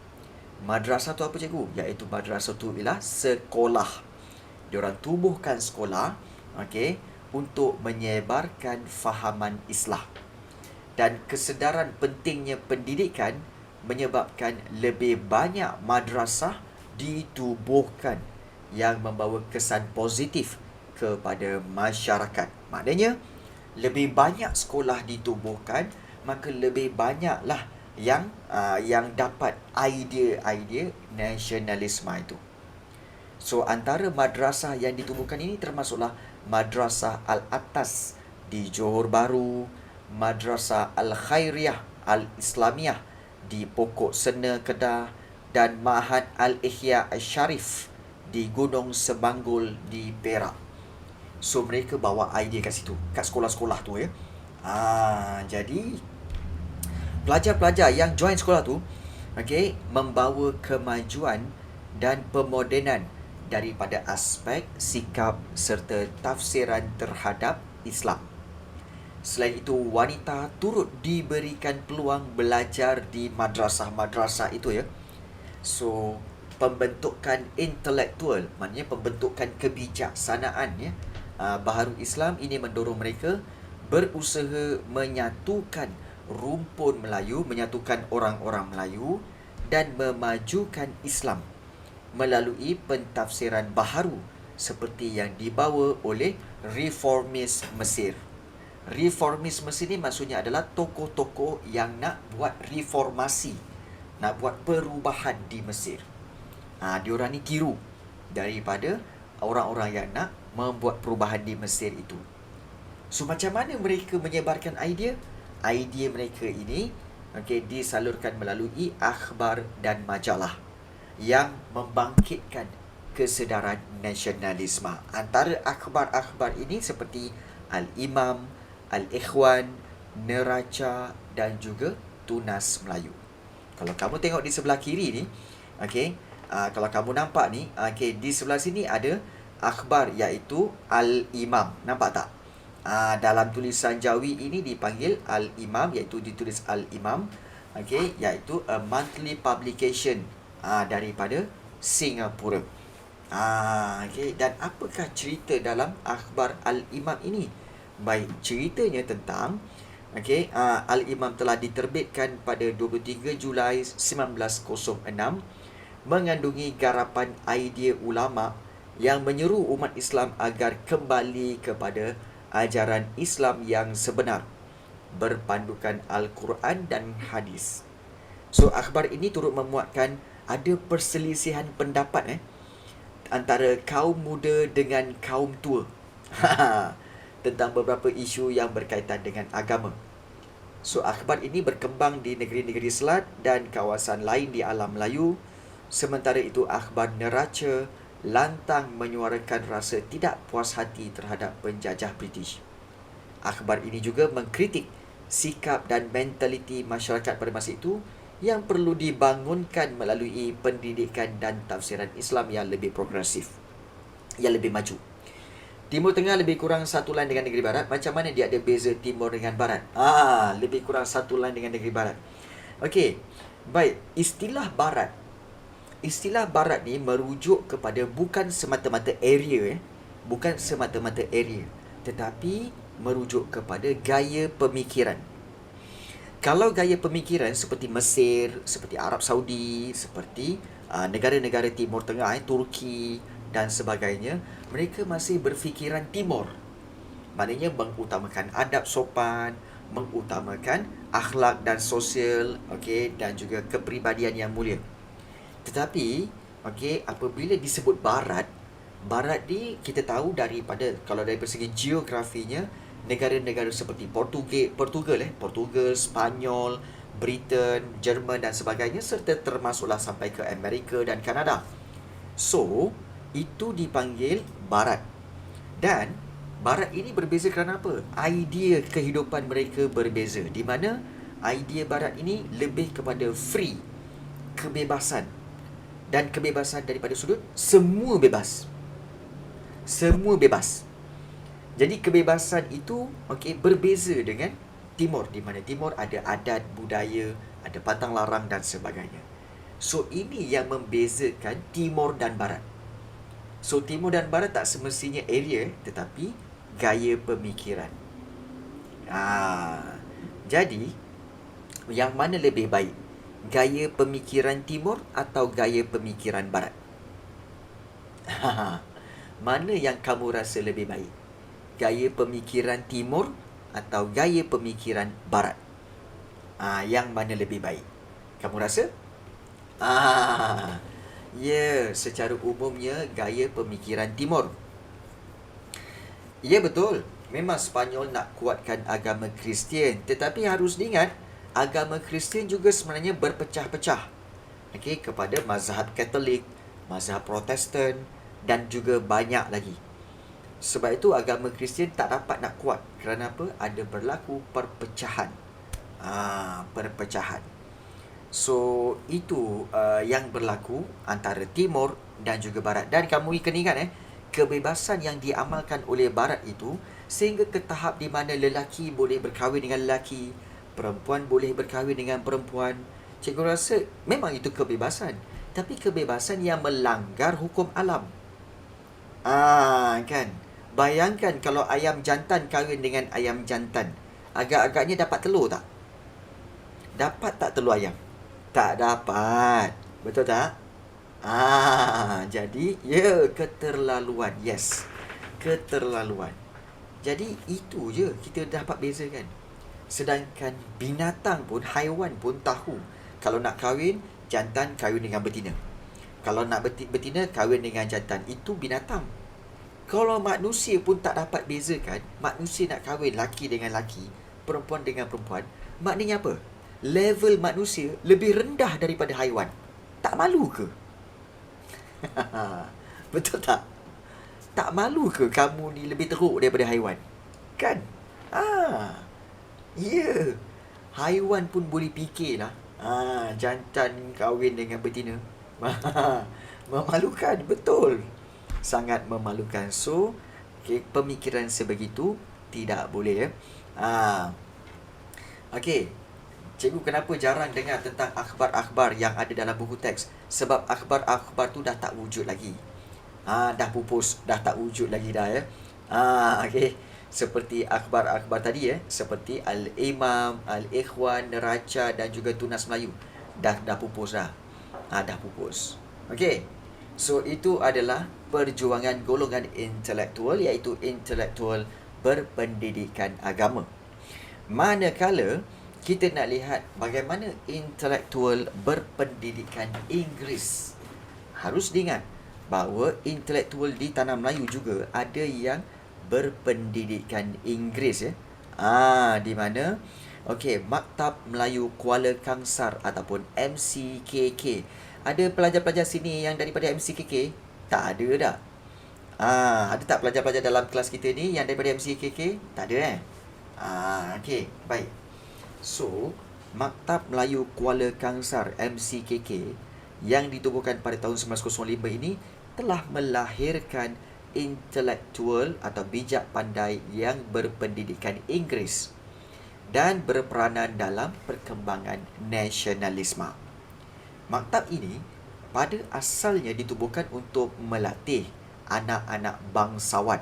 Madrasah tu apa, cikgu? Iaitu madrasah tu ialah sekolah. Diorang tubuhkan sekolah, okey, untuk menyebarkan fahaman Islah. Dan kesedaran pentingnya pendidikan menyebabkan lebih banyak madrasah ditubuhkan yang membawa kesan positif kepada masyarakat. Maknanya, lebih banyak sekolah ditubuhkan, maka lebih banyaklah yang dapat idea-idea nasionalisme itu. So, antara madrasah yang ditubuhkan ini termasuklah Madrasah Al-Atas di Johor Bahru, Madrasah Al-Khairiyah Al-Islamiyah di Pokok Sena, Kedah, dan Ma'had Al-Ihya Al-Sharif di Gunung Sebanggul di Perak. So mereka bawa idea kat situ, kat sekolah-sekolah tu ya. Jadi pelajar-pelajar yang join sekolah tu, membawa kemajuan dan pemodenan daripada aspek sikap serta tafsiran terhadap Islam. Selain itu, wanita turut diberikan peluang belajar di madrasah-madrasah itu ya. So, pembentukan intelektual, maknanya pembentukan kebijaksanaan ya, baharu Islam ini mendorong mereka berusaha menyatukan rumpun Melayu, menyatukan orang-orang Melayu dan memajukan Islam melalui pentafsiran baharu seperti yang dibawa oleh reformis Mesir. Reformis Mesir ni maksudnya adalah tokoh-tokoh yang nak buat reformasi, nak buat perubahan di Mesir. Diorang ni tiru daripada orang-orang yang nak membuat perubahan di Mesir itu. So macam mana mereka menyebarkan idea? Idea mereka ini disalurkan melalui akhbar dan majalah yang membangkitkan kesedaran nasionalisme. Antara akhbar-akhbar ini seperti Al-Imam, Al-Ikhwan, Neraca dan juga Tunas Melayu. Kalau kamu tengok di sebelah kiri ni, kalau kamu nampak ni, di sebelah sini ada akhbar iaitu Al-Imam. Nampak tak? Dalam tulisan Jawi ini dipanggil Al-Imam, iaitu ditulis Al-Imam, iaitu a monthly publication daripada Singapura. Dan apakah cerita dalam akhbar Al-Imam ini? Baik, ceritanya tentang Al-Imam telah diterbitkan pada 23 Julai 1906, mengandungi garapan idea ulama yang menyeru umat Islam agar kembali kepada ajaran Islam yang sebenar, berpandukan Al-Quran dan hadis. So, akhbar ini turut memuatkan ada perselisihan pendapat antara kaum muda dengan kaum tua tentang beberapa isu yang berkaitan dengan agama. So, akhbar ini berkembang di negeri-negeri Selat dan kawasan lain di alam Melayu. Sementara itu, akhbar Neraca lantang menyuarakan rasa tidak puas hati terhadap penjajah British. Akhbar ini juga mengkritik sikap dan mentaliti masyarakat pada masa itu yang perlu dibangunkan melalui pendidikan dan tafsiran Islam yang lebih progresif, yang lebih maju. Timur Tengah lebih kurang satu lain dengan negeri Barat. Macam mana dia ada beza Timur dengan Barat? Lebih kurang satu lain dengan negeri Barat. Okey, baik. Istilah Barat ni merujuk kepada bukan semata-mata area, bukan semata-mata area, tetapi merujuk kepada gaya pemikiran. Kalau gaya pemikiran seperti Mesir, seperti Arab Saudi, seperti negara-negara Timur Tengah, Turki dan sebagainya, mereka masih berfikiran timur. Maknanya mengutamakan adab sopan, mengutamakan akhlak dan sosial, dan juga kepribadian yang mulia. Tetapi, apabila disebut Barat ni kita tahu daripada, kalau dari segi geografinya, negara-negara seperti Portugal, Spanyol, Britain, Jerman dan sebagainya, serta termasuklah sampai ke Amerika dan Kanada. So, itu dipanggil Barat. Dan Barat ini berbeza kerana apa? Idea kehidupan mereka berbeza, di mana idea Barat ini lebih kepada free, kebebasan. Dan kebebasan daripada sudut semua bebas. Semua bebas. Jadi kebebasan itu berbeza dengan Timur, di mana Timur ada adat, budaya, ada pantang larang dan sebagainya. So ini yang membezakan Timur dan Barat. So Timur dan Barat tak semestinya area, tetapi gaya pemikiran. Jadi yang mana lebih baik? Gaya pemikiran Timur atau gaya pemikiran Barat? Mana yang kamu rasa lebih baik? Gaya pemikiran Timur atau gaya pemikiran Barat? Yang mana lebih baik? Kamu rasa? Secara umumnya gaya pemikiran Timur. Ya, betul. Memang Spanyol nak kuatkan agama Kristian, tetapi harus diingat, agama Kristian juga sebenarnya berpecah-pecah kepada mazhab Katolik, mazhab Protestan, dan juga banyak lagi. Sebab itu agama Kristian tak dapat nak kuat. Kerana apa? Ada berlaku perpecahan. Perpecahan. So, itu yang berlaku antara Timur dan juga Barat. Dan kamu kena ingat kebebasan yang diamalkan oleh Barat itu sehingga ke tahap di mana lelaki boleh berkahwin dengan lelaki, perempuan boleh berkahwin dengan perempuan. Cikgu rasa memang itu kebebasan. Tapi kebebasan yang melanggar hukum alam. Kan? Bayangkan kalau ayam jantan kahwin dengan ayam jantan. Agak-agaknya dapat telur tak? Dapat tak telur ayam? Tak dapat. Betul tak? Jadi, keterlaluan. Yes. Keterlaluan. Jadi, itu je kita dapat bezakan. Sedangkan binatang pun, haiwan pun tahu. Kalau nak kahwin, jantan kahwin dengan betina. Kalau nak betina, kahwin dengan jantan. Itu binatang. Kalau manusia pun tak dapat bezakan, manusia nak kahwin laki dengan laki, perempuan dengan perempuan, maknanya apa? Level manusia lebih rendah daripada haiwan. Tak malu ke? Betul tak? Tak malu ke kamu ni lebih teruk daripada haiwan? Kan? Ya. Haiwan pun boleh fikirlah. Jantan kahwin dengan betina. Memalukan, betul. Sangat memalukan. So, pemikiran sebegitu tidak boleh. Okey. Cikgu kenapa jarang dengar tentang akhbar-akhbar yang ada dalam buku teks? Sebab akhbar-akhbar tu dah tak wujud lagi. Dah pupus, dah tak wujud lagi dah okey. Seperti akhbar-akhbar tadi seperti Al-Imam, Al-Ikhwan, Neraca dan juga Tunas Melayu. Dah pupus dah. Dah pupus. Okey. So, itu adalah perjuangan golongan intelektual, iaitu intelektual berpendidikan agama. Manakala kita nak lihat bagaimana intelektual berpendidikan Inggeris. Harus diingat bahawa intelektual di tanah Melayu juga ada yang berpendidikan Inggeris di mana Maktab Melayu Kuala Kangsar ataupun MCKK. Ada pelajar-pelajar sini yang daripada MCKK? Tak ada dah. Ada tak pelajar-pelajar dalam kelas kita ni yang daripada MCKK? Tak ada okey, baik. So, Maktab Melayu Kuala Kangsar MCKK yang ditubuhkan pada tahun 1905 ini telah melahirkan intelektual atau bijak pandai yang berpendidikan Inggeris dan berperanan dalam perkembangan nasionalisme. Maktab ini pada asalnya ditubuhkan untuk melatih anak-anak bangsawan.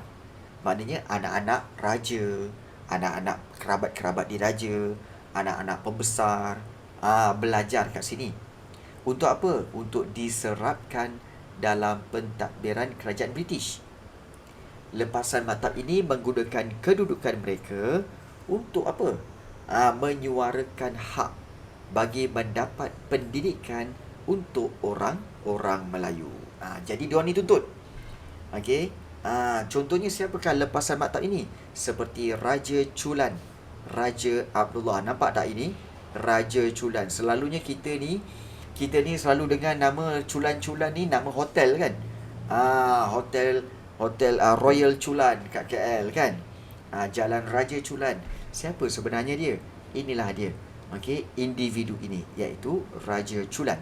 Maknanya anak-anak raja, anak-anak kerabat-kerabat diraja, anak-anak pembesar belajar kat sini. Untuk apa? Untuk diserapkan dalam pentadbiran kerajaan British. Lepasan maktab ini menggunakan kedudukan mereka untuk apa? Menyuarakan hak bagi mendapat pendidikan untuk orang-orang Melayu. Jadi diorang ni tuntut. Okey. Contohnya siapakah lepasan maktab ini? Seperti Raja Chulan, Raja Abdullah. Nampak tak ini? Raja Chulan. Selalunya kita ni selalu dengar nama Chulan-Chulan ni nama hotel kan? Hotel Royal Chulan kat KL kan? Jalan Raja Chulan. Siapa sebenarnya dia? Inilah dia. Okey, individu ini iaitu Raja Chulan.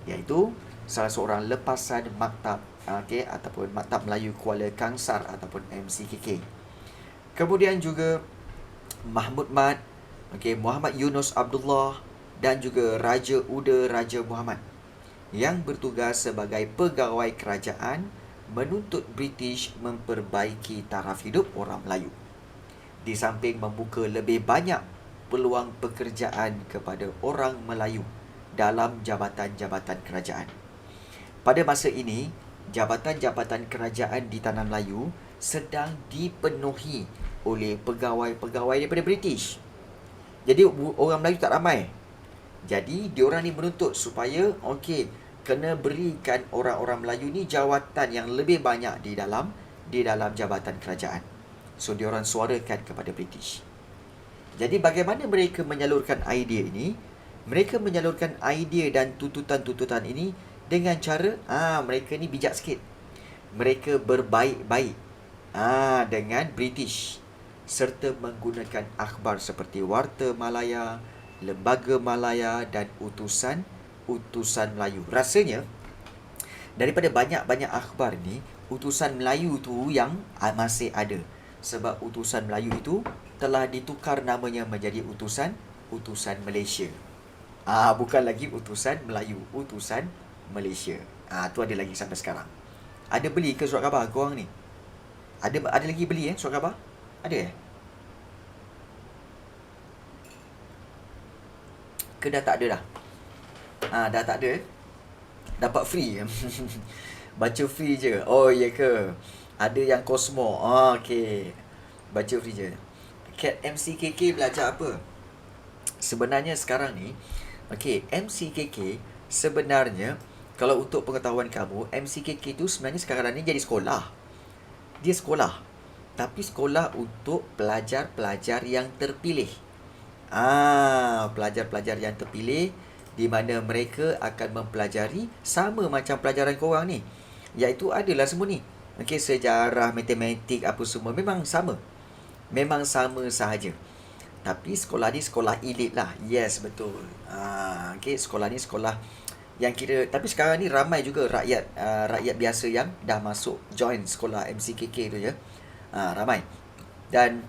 Iaitu salah seorang lepasan maktab ataupun Maktab Melayu Kuala Kangsar ataupun MCKK. Kemudian juga Mahmud Mat, Muhammad Yunus Abdullah dan juga Raja Uda Raja Muhammad yang bertugas sebagai pegawai kerajaan menuntut British memperbaiki taraf hidup orang Melayu. Di samping membuka lebih banyak peluang pekerjaan kepada orang Melayu dalam jabatan-jabatan kerajaan. Pada masa ini, jabatan-jabatan kerajaan di tanah Melayu sedang dipenuhi oleh pegawai-pegawai daripada British. Jadi orang Melayu tak ramai. Jadi diorang ni menuntut supaya kena berikan orang-orang Melayu ni jawatan yang lebih banyak di dalam jabatan kerajaan. So diorang suarakan kepada British. Jadi bagaimana mereka menyalurkan idea ini? Mereka menyalurkan idea dan tuntutan-tuntutan ini dengan cara mereka ni bijak sikit. mereka berbaik-baik dengan British serta menggunakan akhbar seperti Warta Malaya, Lembaga Malaya dan utusan Melayu. Rasanya daripada banyak-banyak akhbar ni, utusan Melayu tu yang masih ada. Sebab utusan Melayu itu telah ditukar namanya menjadi utusan Malaysia. Bukan lagi utusan Melayu, utusan Malaysia. Tu ada lagi sampai sekarang. Ada beli ke surat khabar korang ni? Ada lagi beli surat khabar? Ada Ke dah tak ada dah? Dah tak ada Dapat free. Baca free je. Oh ya ke? Ada yang Cosmo. Okey. Baca free je. Cat MCKK belajar apa? Sebenarnya sekarang ni, MCKK sebenarnya, kalau untuk pengetahuan kamu, MCKK tu sebenarnya sekarang ni jadi sekolah. Dia sekolah. Tapi sekolah untuk pelajar-pelajar yang terpilih. Pelajar-pelajar yang terpilih, di mana mereka akan mempelajari sama macam pelajaran korang ni, iaitu adalah semua ni. Sejarah, matematik, apa semua memang sama. Memang sama sahaja. Tapi sekolah ni sekolah elit lah. Yes, betul. Sekolah ni sekolah yang kira, tapi sekarang ni ramai juga rakyat biasa yang dah masuk join sekolah MCKK tu ya. Ramai. Dan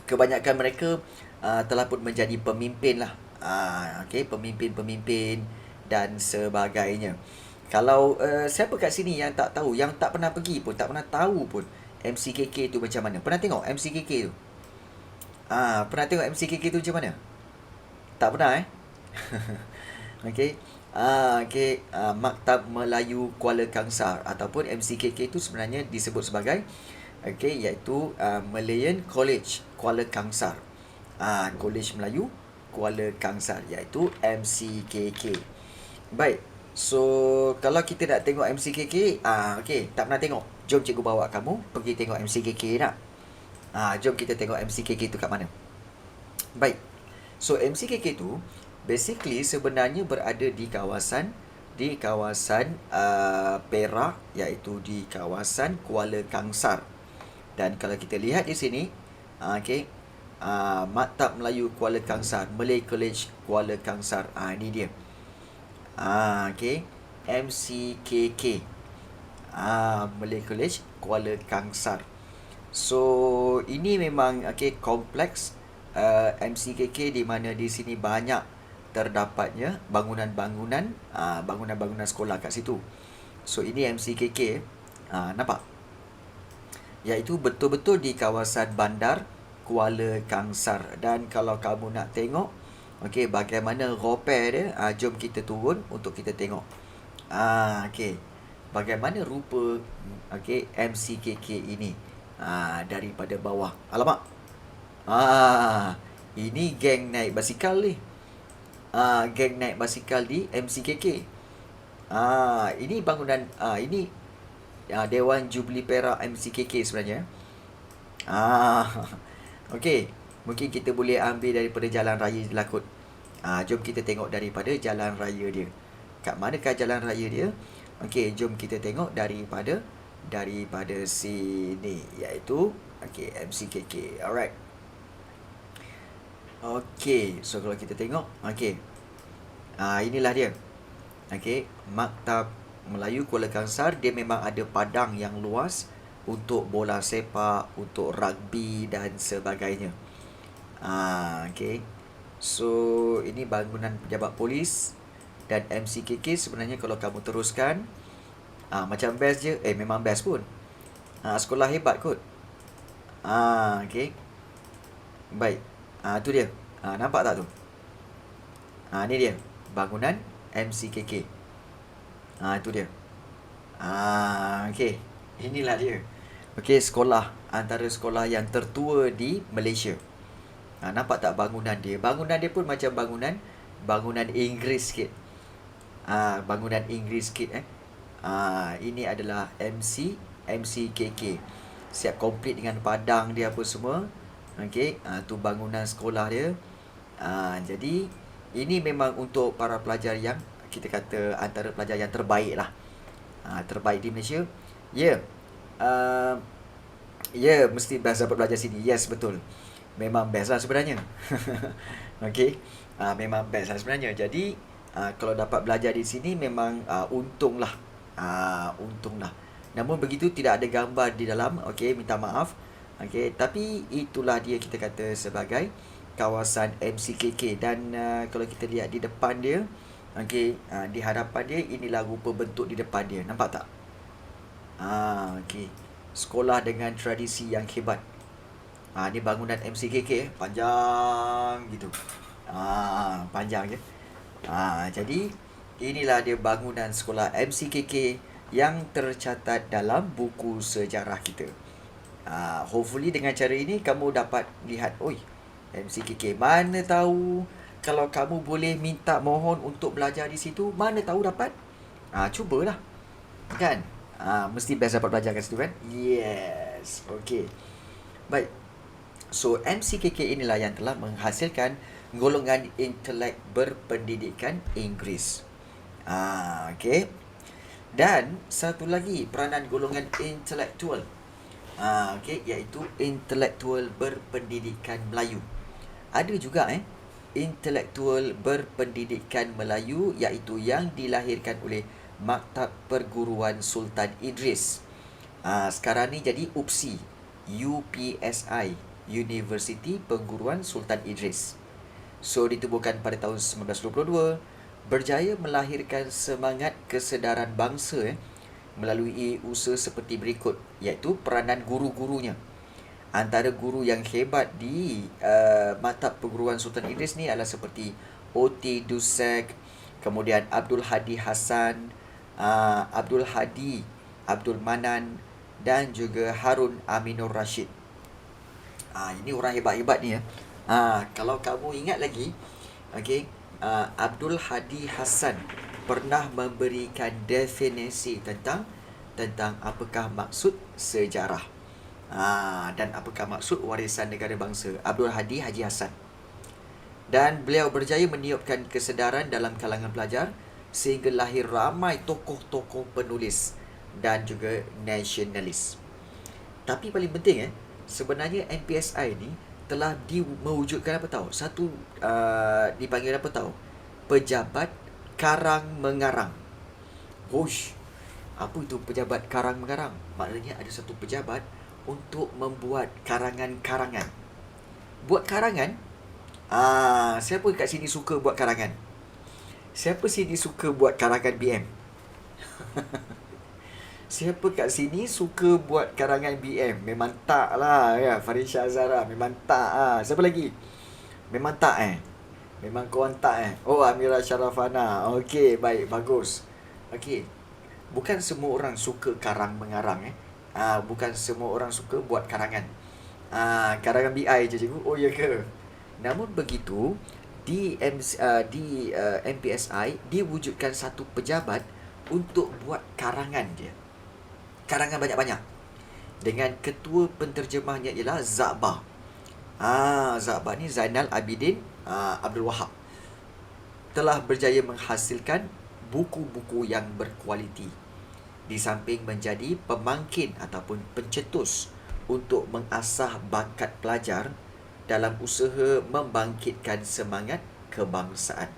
kebanyakan mereka telah pun menjadi pemimpin lah. Pemimpin-pemimpin dan sebagainya. Kalau siapa kat sini yang tak tahu, yang tak pernah pergi pun, tak pernah tahu pun MCKK tu macam mana? Pernah tengok MCKK tu? Pernah tengok MCKK tu macam mana? Tak pernah Maktab Melayu Kuala Kangsar ataupun MCKK tu sebenarnya disebut sebagai iaitu Malayan College Kuala Kangsar. College Melayu Kuala Kangsar, iaitu MCKK. Baik. So kalau kita nak tengok MCKK, tak pernah tengok, jom cikgu bawa kamu pergi tengok MCKK nak. Jom kita tengok MCKK tu kat mana. Baik. So MCKK tu basically sebenarnya berada di kawasan Perak, iaitu di kawasan Kuala Kangsar. Dan kalau kita lihat di sini, Maktab Melayu Kuala Kangsar, Malay College Kuala Kangsar. Ini dia. MCKK. Malay College Kuala Kangsar. So ini memang kompleks MCKK, di mana di sini banyak terdapatnya bangunan-bangunan sekolah kat situ. So ini MCKK, nampak? Iaitu betul-betul di kawasan bandar Kuala Kangsar. Dan kalau kamu nak tengok bagaimana repair dia, jom kita turun untuk kita tengok. Bagaimana rupa MCKK ini daripada bawah. Alamak. Ini geng naik basikal ni. Geng naik basikal di MCKK. Ini bangunan, ini Dewan Jubli Perak MCKK sebenarnya. Mungkin kita boleh ambil daripada jalan raya Jelakut. Jom kita tengok daripada jalan raya dia. Kat manakah jalan raya dia? Jom kita tengok daripada sini, iaitu MCKK. Alright. So kalau kita tengok, inilah dia. Maktab Melayu Kuala Kangsar, dia memang ada padang yang luas untuk bola sepak, untuk rugby dan sebagainya. So ini bangunan pejabat polis. Dan MCKK sebenarnya kalau kamu teruskan, macam best je. Memang best pun. Sekolah hebat kot. Baik. Tu dia. Nampak tak tu? Ni dia bangunan MCKK. Itu dia. Inilah dia. Sekolah, antara sekolah yang tertua di Malaysia. Nampak tak bangunan dia? Bangunan dia pun macam bangunan Inggeris sikit. Bangunan Inggeris sikit. Ini adalah MCKK. Siap komplit dengan padang dia apa semua. Tu bangunan sekolah dia. Jadi ini memang untuk para pelajar yang kita kata antara pelajar yang terbaik lah. Terbaik di Malaysia. Ya. Uh, ya, mesti best dapat belajar sini. Yes, betul. Memang best lah sebenarnya. Okey. Memang best lah sebenarnya. Jadi, kalau dapat belajar di sini memang untunglah. Untunglah. Namun begitu tidak ada gambar di dalam. Okey, minta maaf. Okey, tapi itulah dia kita kata sebagai kawasan MCKK dan kalau kita lihat di depan dia, okey, di hadapan dia inilah rupa bentuk di depan dia. Nampak tak? Okey. Sekolah dengan tradisi yang hebat. Ni bangunan MCKK panjang gitu. Panjang je. Jadi inilah dia bangunan sekolah MCKK yang tercatat dalam buku sejarah kita. Hopefully dengan cara ini kamu dapat lihat, oi, MCKK mana tahu kalau kamu boleh minta mohon untuk belajar di situ, mana tahu dapat. Cubalah. Kan? Mesti best dapat belajar kat situ kan? Yes. Okay. Baik. So, MCKK inilah yang telah menghasilkan golongan intelek berpendidikan Inggeris. Okay. Dan satu lagi peranan golongan intelektual. Okay, iaitu intelektual berpendidikan Melayu. Ada juga intelektual berpendidikan Melayu iaitu yang dilahirkan oleh Maktab Perguruan Sultan Idris. Sekarang ni jadi UPSI, UPSI, Universiti Perguruan Sultan Idris. So ditubuhkan pada tahun 1922, berjaya melahirkan semangat kesedaran bangsa melalui usaha seperti berikut, iaitu peranan guru-gurunya. Antara guru yang hebat di Maktab Perguruan Sultan Idris ni adalah seperti O.T. Dusek, kemudian Abdul Hadi Hassan, Abdul Hadi, Abdul Manan dan juga Harun Aminur Rashid. Ini orang hebat-hebat ni ya. Kalau kamu ingat lagi, okey, Abdul Hadi Hassan pernah memberikan definisi tentang apakah maksud sejarah. Dan apakah maksud warisan negara bangsa. Abdul Hadi Haji Hassan. Dan beliau berjaya meniupkan kesedaran dalam kalangan pelajar sehingga lahir ramai tokoh-tokoh penulis dan juga nasionalis. Tapi paling penting sebenarnya NPSI ni telah mewujudkan apa tahu? Satu dipanggil apa tahu? Pejabat Karang Mengarang. Wush. Apa itu pejabat Karang Mengarang? Maknanya ada satu pejabat untuk membuat karangan-karangan. Buat karangan? Siapa kat sini suka buat karangan? Siapa sini suka buat karangan BM? Siapa kat sini suka buat karangan BM? Memang tak lah ya. Farisha Azhara memang tak. Siapa lagi? Memang tak Memang korang tak Oh, Amira Sharafana. Okey, baik, bagus. Okey. Bukan semua orang suka karang mengarang bukan semua orang suka buat karangan. Karangan BI je cikgu. Oh ya ke? Namun begitu, di MPSI diwujudkan satu pejabat untuk buat karangan dia. Karangan banyak-banyak. Dengan ketua penterjemahnya ialah Zakbar. Zakbar ni Zainal Abidin Abdul Wahab. Telah berjaya menghasilkan buku-buku yang berkualiti. Di samping menjadi pemangkin ataupun pencetus untuk mengasah bakat pelajar dalam usaha membangkitkan semangat kebangsaan.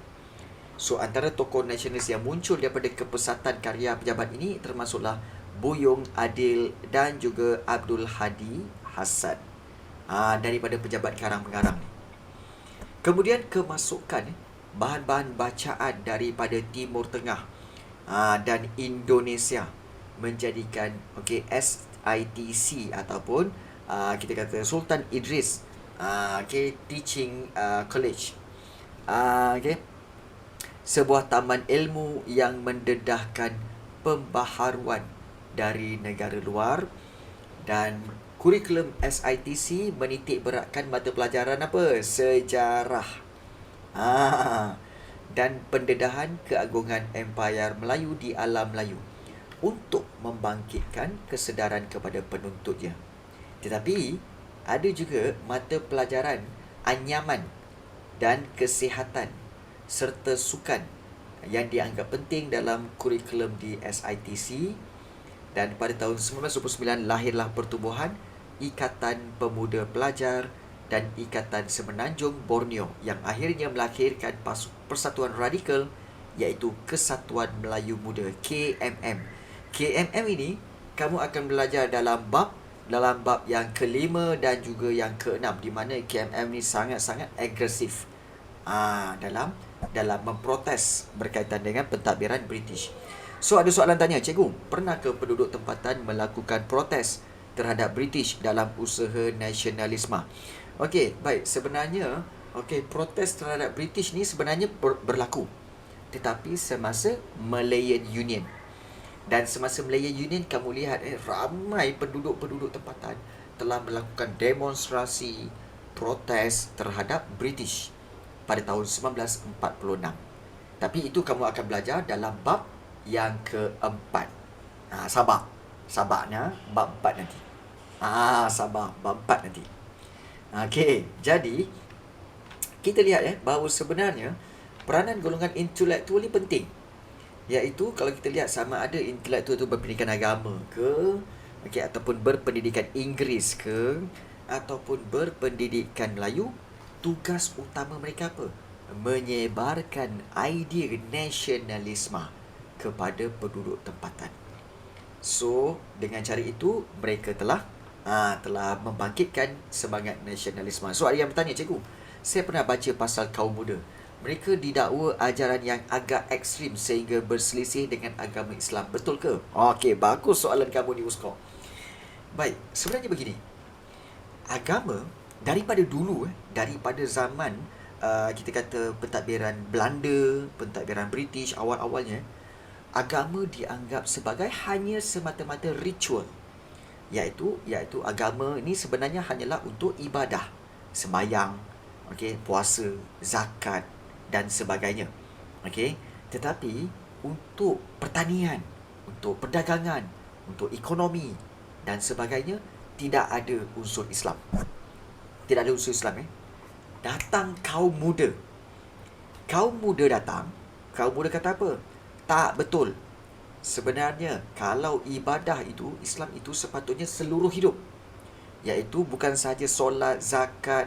So, antara tokoh nasionalis yang muncul daripada kepesatan karya pejabat ini termasuklah Buyung Adil dan juga Abdul Hadi Hassan daripada pejabat Karang Mengarang ni. Kemudian kemasukan bahan-bahan bacaan daripada Timur Tengah dan Indonesia menjadikan SITC ataupun kita kata Sultan Idris Teaching College. Sebuah taman ilmu yang mendedahkan pembaharuan dari negara luar, dan kurikulum SITC menitik beratkan mata pelajaran apa? Sejarah. Dan pendedahan keagungan Empayar Melayu di alam Melayu untuk membangkitkan kesedaran kepada penuntutnya. Tetapi ada juga mata pelajaran anyaman dan kesihatan serta sukan yang dianggap penting dalam kurikulum di SITC, Dan pada tahun 1929 lahirlah pertubuhan Ikatan Pemuda Pelajar dan Ikatan Semenanjung Borneo yang akhirnya melahirkan persatuan radikal iaitu Kesatuan Melayu Muda, KMM. KMM ini kamu akan belajar dalam bab yang kelima dan juga yang keenam, di mana KMM ni sangat-sangat agresif dalam memprotes berkaitan dengan pentadbiran British. So ada soalan tanya, cikgu, pernahkah penduduk tempatan melakukan protes terhadap British dalam usaha nasionalisme? Okey, baik, sebenarnya protes terhadap British ni sebenarnya berlaku, tetapi semasa Malayan Union. Dan semasa Malayan Union, kamu lihat ramai penduduk-penduduk tempatan telah melakukan demonstrasi protes terhadap British pada tahun 1946. Tapi itu kamu akan belajar dalam bab yang keempat. Sabarnya bab 4 nanti. Sabar, bab 4 nanti. Okey, jadi kita lihat bahawa sebenarnya peranan golongan intelektual ni penting. Iaitu kalau kita lihat sama ada intelektual tu berpendidikan agama ke, ataupun berpendidikan Inggeris ke, ataupun berpendidikan Melayu, tugas utama mereka apa? Menyebarkan idea nasionalisme kepada penduduk tempatan. So, dengan cara itu mereka telah membangkitkan semangat nasionalisme. So, ada yang bertanya, cikgu, saya pernah baca pasal kaum muda. Mereka didakwa ajaran yang agak ekstrim sehingga berselisih dengan agama Islam. Betul ke? Okey, bagus soalan kamu ni, Usko. Baik, sebenarnya begini. Agama daripada dulu, daripada zaman kita kata pentadbiran Belanda, pentadbiran British awal-awalnya, agama dianggap sebagai hanya semata-mata ritual. Iaitu agama ini sebenarnya hanyalah untuk ibadah, sembahyang, puasa, zakat dan sebagainya. Tetapi untuk pertanian, untuk perdagangan, untuk ekonomi dan sebagainya tidak ada unsur Islam. Tidak ada unsur Islam. Datang kaum muda. Kaum muda datang, kaum muda kata apa? Tak betul. Sebenarnya kalau ibadah itu, Islam itu sepatutnya seluruh hidup. Iaitu bukan sahaja solat, zakat,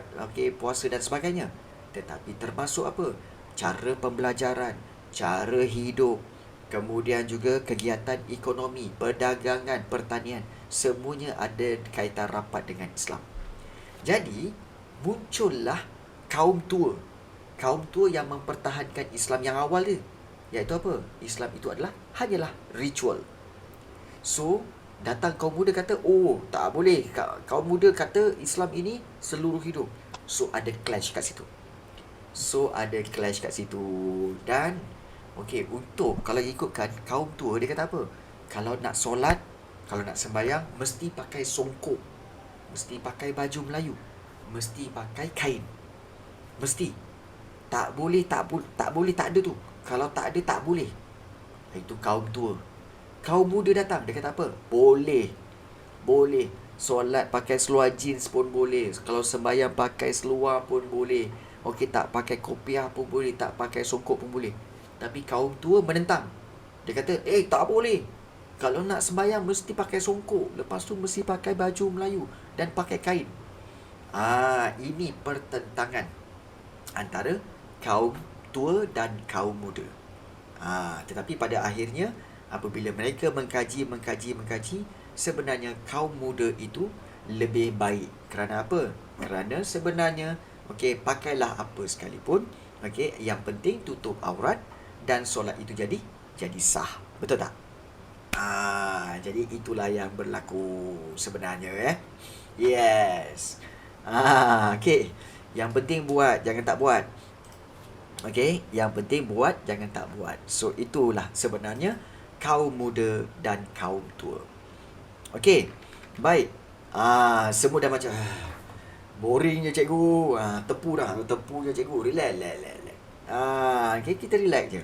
puasa dan sebagainya, tetapi termasuk apa? Cara pembelajaran, cara hidup, kemudian juga kegiatan ekonomi, perdagangan, pertanian, semuanya ada kaitan rapat dengan Islam. Jadi, muncullah kaum tua. Kaum tua yang mempertahankan Islam yang awal dia. Iaitu apa? Islam itu hanyalah ritual. So, datang kaum muda kata, tak boleh. Kaum muda kata Islam ini seluruh hidup. So, ada clash kat situ. Dan untuk kalau ikutkan kaum tua, dia kata apa? Kalau nak solat, kalau nak sembahyang, mesti pakai songkok, mesti pakai baju Melayu, mesti pakai kain. Mesti. Tak boleh tak ada tu. Kalau tak ada, tak boleh. Itu kaum tua. Kaum muda datang, dia kata apa? Boleh. Solat pakai seluar jeans pun boleh. Kalau sembahyang pakai seluar pun boleh. Tak pakai kopiah pun boleh, tak pakai songkok pun boleh. Tapi kaum tua menentang. Dia kata, tak boleh. Kalau nak sembahyang mesti pakai songkok. Lepas tu mesti pakai baju Melayu dan pakai kain. Ini pertentangan antara kaum tua dan kaum muda. Tetapi pada akhirnya, apabila mereka mengkaji, sebenarnya kaum muda itu lebih baik. Kerana apa? Kerana sebenarnya pakailah apa sekalipun, yang penting tutup aurat dan solat itu jadi sah. Betul tak? Jadi itulah yang berlaku sebenarnya. Yes. Yang penting buat, jangan tak buat. Yang penting buat, jangan tak buat. So itulah sebenarnya kaum muda dan kaum tua. Baik. Semua dah macam boring je cikgu. Tepu je cikgu. Relax. Kita relax je.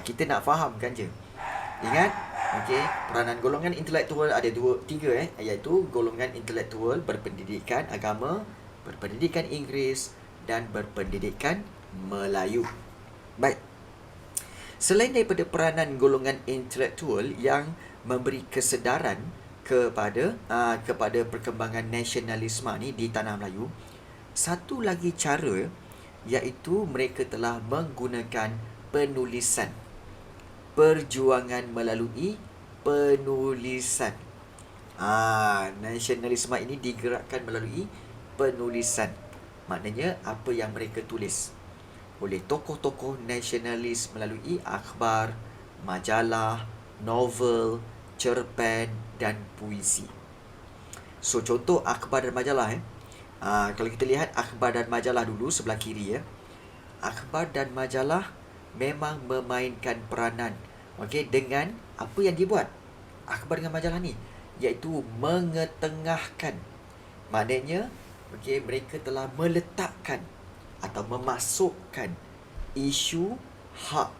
Kita nak fahamkan je. Ingat, peranan golongan intelektual ada 3, iaitu golongan intelektual berpendidikan agama, berpendidikan Inggeris dan berpendidikan Melayu. Baik. Selain daripada peranan golongan intelektual yang memberi kesedaran kepada perkembangan nasionalisme ni di tanah Melayu. Satu lagi cara iaitu mereka telah menggunakan penulisan. Perjuangan melalui penulisan. Nasionalisme ini digerakkan melalui penulisan. Maknanya apa yang mereka tulis oleh tokoh-tokoh nasionalis melalui akhbar, majalah, novel, cerpen dan puisi. So contoh akhbar dan majalah kalau kita lihat akhbar dan majalah dulu sebelah kiri akhbar dan majalah memang memainkan peranan dengan apa yang dibuat akhbar dengan majalah ni, iaitu mengetengahkan. Maknanya mereka telah meletakkan atau memasukkan isu hak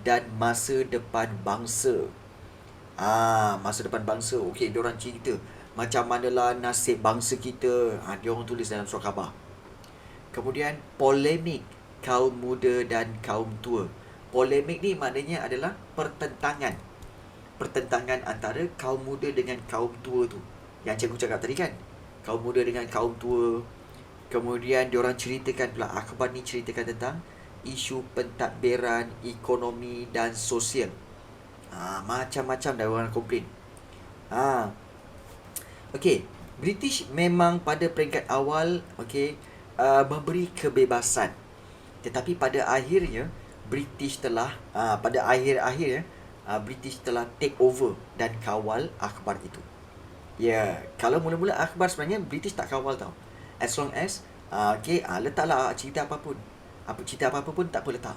dan masa depan bangsa. Masa depan bangsa. Diorang cerita macam manalah nasib bangsa kita. Diorang tulis dalam surat khabar. Kemudian polemik kaum muda dan kaum tua. Polemik ni maknanya adalah pertentangan. Pertentangan antara kaum muda dengan kaum tua tu. Yang cikgu cakap tadi kan. Kaum muda dengan kaum tua. Kemudian diorang ceritakan pula, akhbar ni ceritakan tentang isu pentadbiran, ekonomi dan sosial. Macam-macam dah orang komplain. British memang pada peringkat awal memberi kebebasan. Tetapi pada akhirnya British telah British telah take over dan kawal akhbar itu. Kalau mula-mula akhbar sebenarnya British tak kawal tau. As long as letaklah cerita apa-apa pun tak apa letak.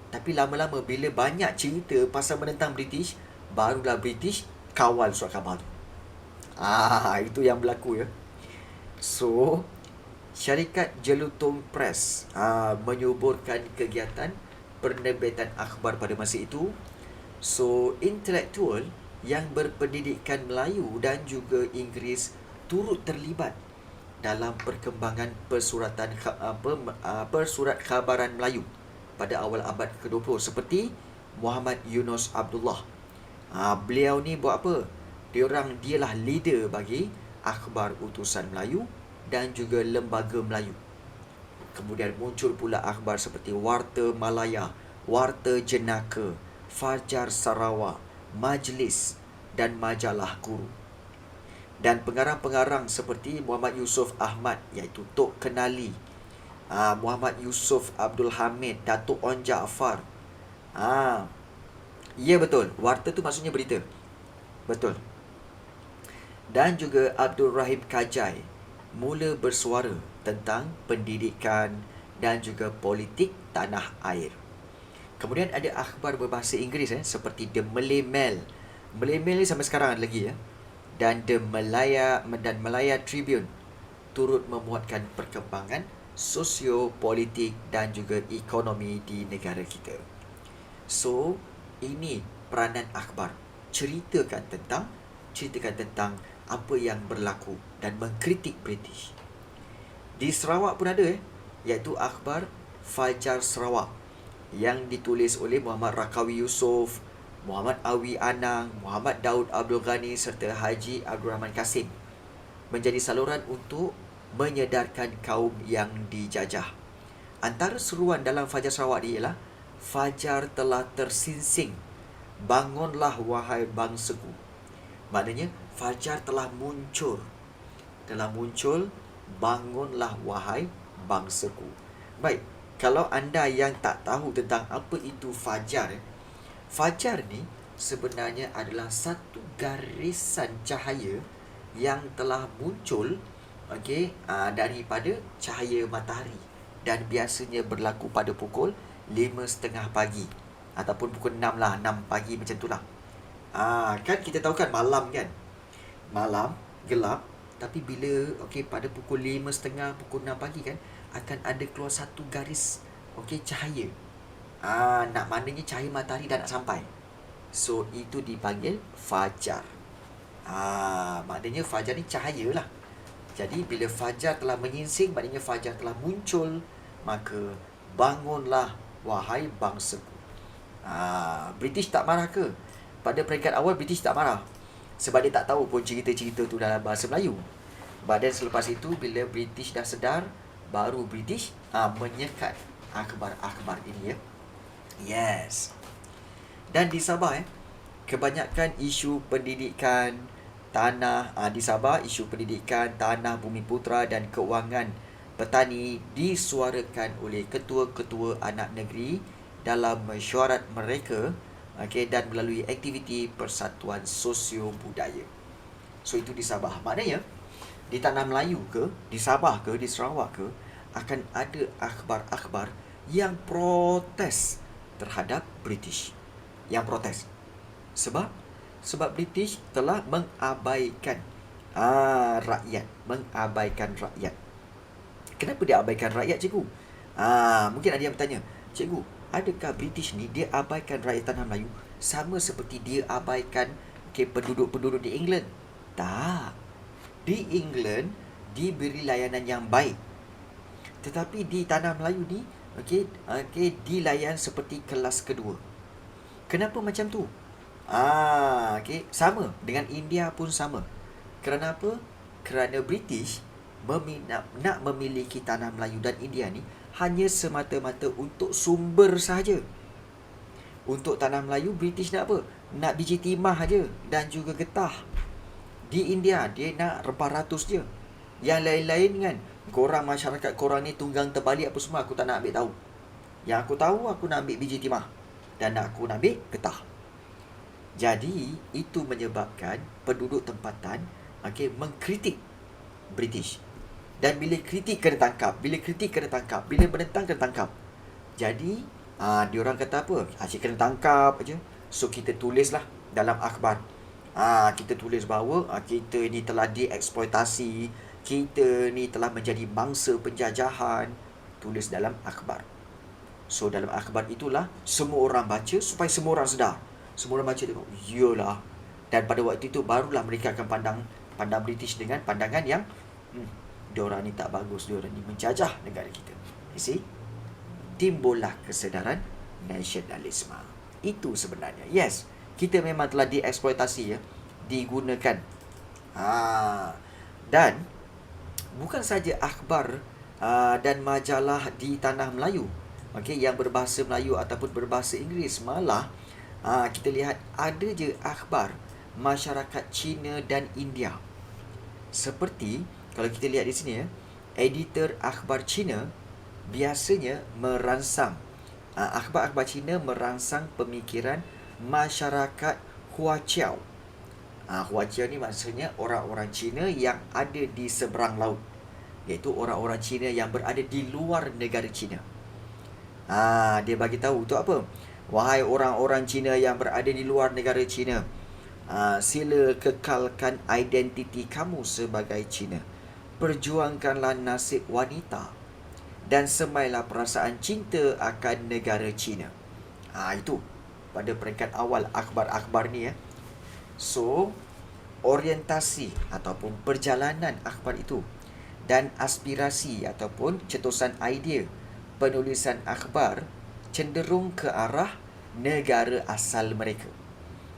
Tapi lama-lama bila banyak cerita pasal menentang British, barulah British kawal surat khabar tu. Itu yang berlaku So, syarikat Jelutong Press menyuburkan kegiatan penerbitan akhbar pada masa itu. So, intelektual yang berpendidikan Melayu dan juga Inggeris turut terlibat dalam perkembangan persurat khabaran Melayu pada awal abad ke-20 seperti Muhammad Yunus Abdullah. Beliau ni buat apa? Dialah leader bagi akhbar utusan Melayu dan juga lembaga Melayu. Kemudian muncul pula akhbar seperti Warta Malaya, Warta Jenaka, Fajar Sarawak, Majlis dan Majalah Guru. Dan pengarang-pengarang seperti Muhammad Yusof Ahmad, iaitu Tok Kenali, Muhammad Yusof Abdul Hamid, Datuk On Jaafar. Ya betul, warta tu maksudnya berita. Betul. Dan juga Abdul Rahim Kajai mula bersuara tentang pendidikan dan juga politik tanah air. Kemudian ada akhbar berbahasa Inggeris seperti The Malay Mail. Malay Mail ni sampai sekarang ada lagi dan The Malaya Tribune turut memuatkan perkembangan sosio-politik dan juga ekonomi di negara kita. So, ini peranan akhbar. Ceritakan tentang apa yang berlaku dan mengkritik British. Di Sarawak pun ada iaitu akhbar Fajar Sarawak yang ditulis oleh Muhammad Rakawi Yusof, Muhammad Awi Anang, Muhammad Daud Abdul Ghani serta Haji Abdul Rahman Kasim, menjadi saluran untuk menyedarkan kaum yang dijajah. Antara seruan dalam Fajar Sarawak ni ialah fajar telah tersinsing, bangunlah wahai bangsaku. Maknanya fajar telah muncul, bangunlah wahai bangsaku. Baik, kalau anda yang tak tahu tentang apa itu fajar, fajar ni sebenarnya adalah satu garisan cahaya yang telah muncul daripada cahaya matahari dan biasanya berlaku pada pukul 5.30 pagi ataupun pukul 6 pagi macam tu lah. Kan kita tahu kan malam gelap, tapi bila pada pukul 5.30 pukul 6 pagi kan akan ada keluar satu garis cahaya. Maknanya cahaya matahari dah nak sampai. So itu dipanggil fajar. Maknanya fajar ni cahaya lah. Jadi bila fajar telah menyingsing, maknanya fajar telah muncul, maka bangunlah wahai bangsaku. British tak marah ke pada peringkat awal British tak marah. Sebab dia tak tahu pun cerita-cerita tu dalam bahasa Melayu. Badan selepas itu, bila British dah sedar, baru British menyekat akhbar-akhbar ini, ya. Yes. Dan di Sabah, kebanyakan isu pendidikan, tanah, di Sabah, isu pendidikan, tanah, bumi putera dan keuangan petani disuarakan oleh ketua-ketua anak negeri dalam mesyuarat mereka, dan melalui aktiviti persatuan sosio-budaya. So, itu di Sabah. Maknanya, di tanah Melayu ke, di Sabah ke, di Sarawak ke, akan ada akhbar-akhbar yang protes terhadap British. Yang protes. Sebab British telah mengabaikan rakyat. Mengabaikan rakyat. Kenapa dia abaikan rakyat, cikgu? Mungkin ada yang bertanya, cikgu, adakah British ni dia abaikan rakyat tanah Melayu sama seperti dia abaikan penduduk-penduduk di England? Tak. Di England diberi layanan yang baik. Tetapi di tanah Melayu ni dilayan seperti kelas kedua. Kenapa macam tu? Sama dengan India pun sama. Kenapa? Kerana British nak memiliki tanah Melayu dan India ni hanya semata-mata untuk sumber sahaja. Untuk tanah Melayu, British nak apa? Nak biji timah aja dan juga getah. Di India, dia nak rempah ratus je. Yang lain-lain kan, korang masyarakat korang ni tunggang terbalik apa semua, aku tak nak ambil tahu. Yang aku tahu, aku nak ambil biji timah dan aku nak ambil getah. Jadi, itu menyebabkan penduduk tempatan mengkritik British. Dan bila kritik kena tangkap, bila menentang kena tangkap. Jadi, diorang kata apa? Asyik kena tangkap aja. So, kita tulislah dalam akhbar. Kita tulis bahawa kita ni telah dieksploitasi, kita ni telah menjadi mangsa penjajahan. Tulis dalam akhbar. So, dalam akhbar itulah semua orang baca supaya semua orang sedar. Semua orang baca tengok, iyalah. Dan pada waktu itu barulah mereka akan pandang British dengan pandangan yang diorang ni tak bagus, diorang ni menjajah negara kita. You see? Timbullah kesedaran nasionalisme. Itu sebenarnya. Yes, kita memang telah dieksploitasi, ya, digunakan. Dan bukan saja akhbar dan majalah di tanah Melayu, yang berbahasa Melayu ataupun berbahasa Inggeris, malah kita lihat ada je akhbar masyarakat Cina dan India. Seperti kalau kita lihat di sini, ya, editor akhbar Cina biasanya merangsang akhbar-akhbar Cina merangsang pemikiran masyarakat Huaqiao. Huaqiao ni maksudnya orang-orang Cina yang ada di seberang laut, iaitu orang-orang Cina yang berada di luar negara Cina. Dia bagi tahu tu apa? Wahai orang-orang Cina yang berada di luar negara Cina, sila kekalkan identiti kamu sebagai Cina. Perjuangkanlah nasib wanita dan semailah perasaan cinta akan negara Cina. Itu pada peringkat awal akhbar-akhbar ni, ya. So, orientasi ataupun perjalanan akhbar itu dan aspirasi ataupun cetusan idea penulisan akhbar cenderung ke arah negara asal mereka.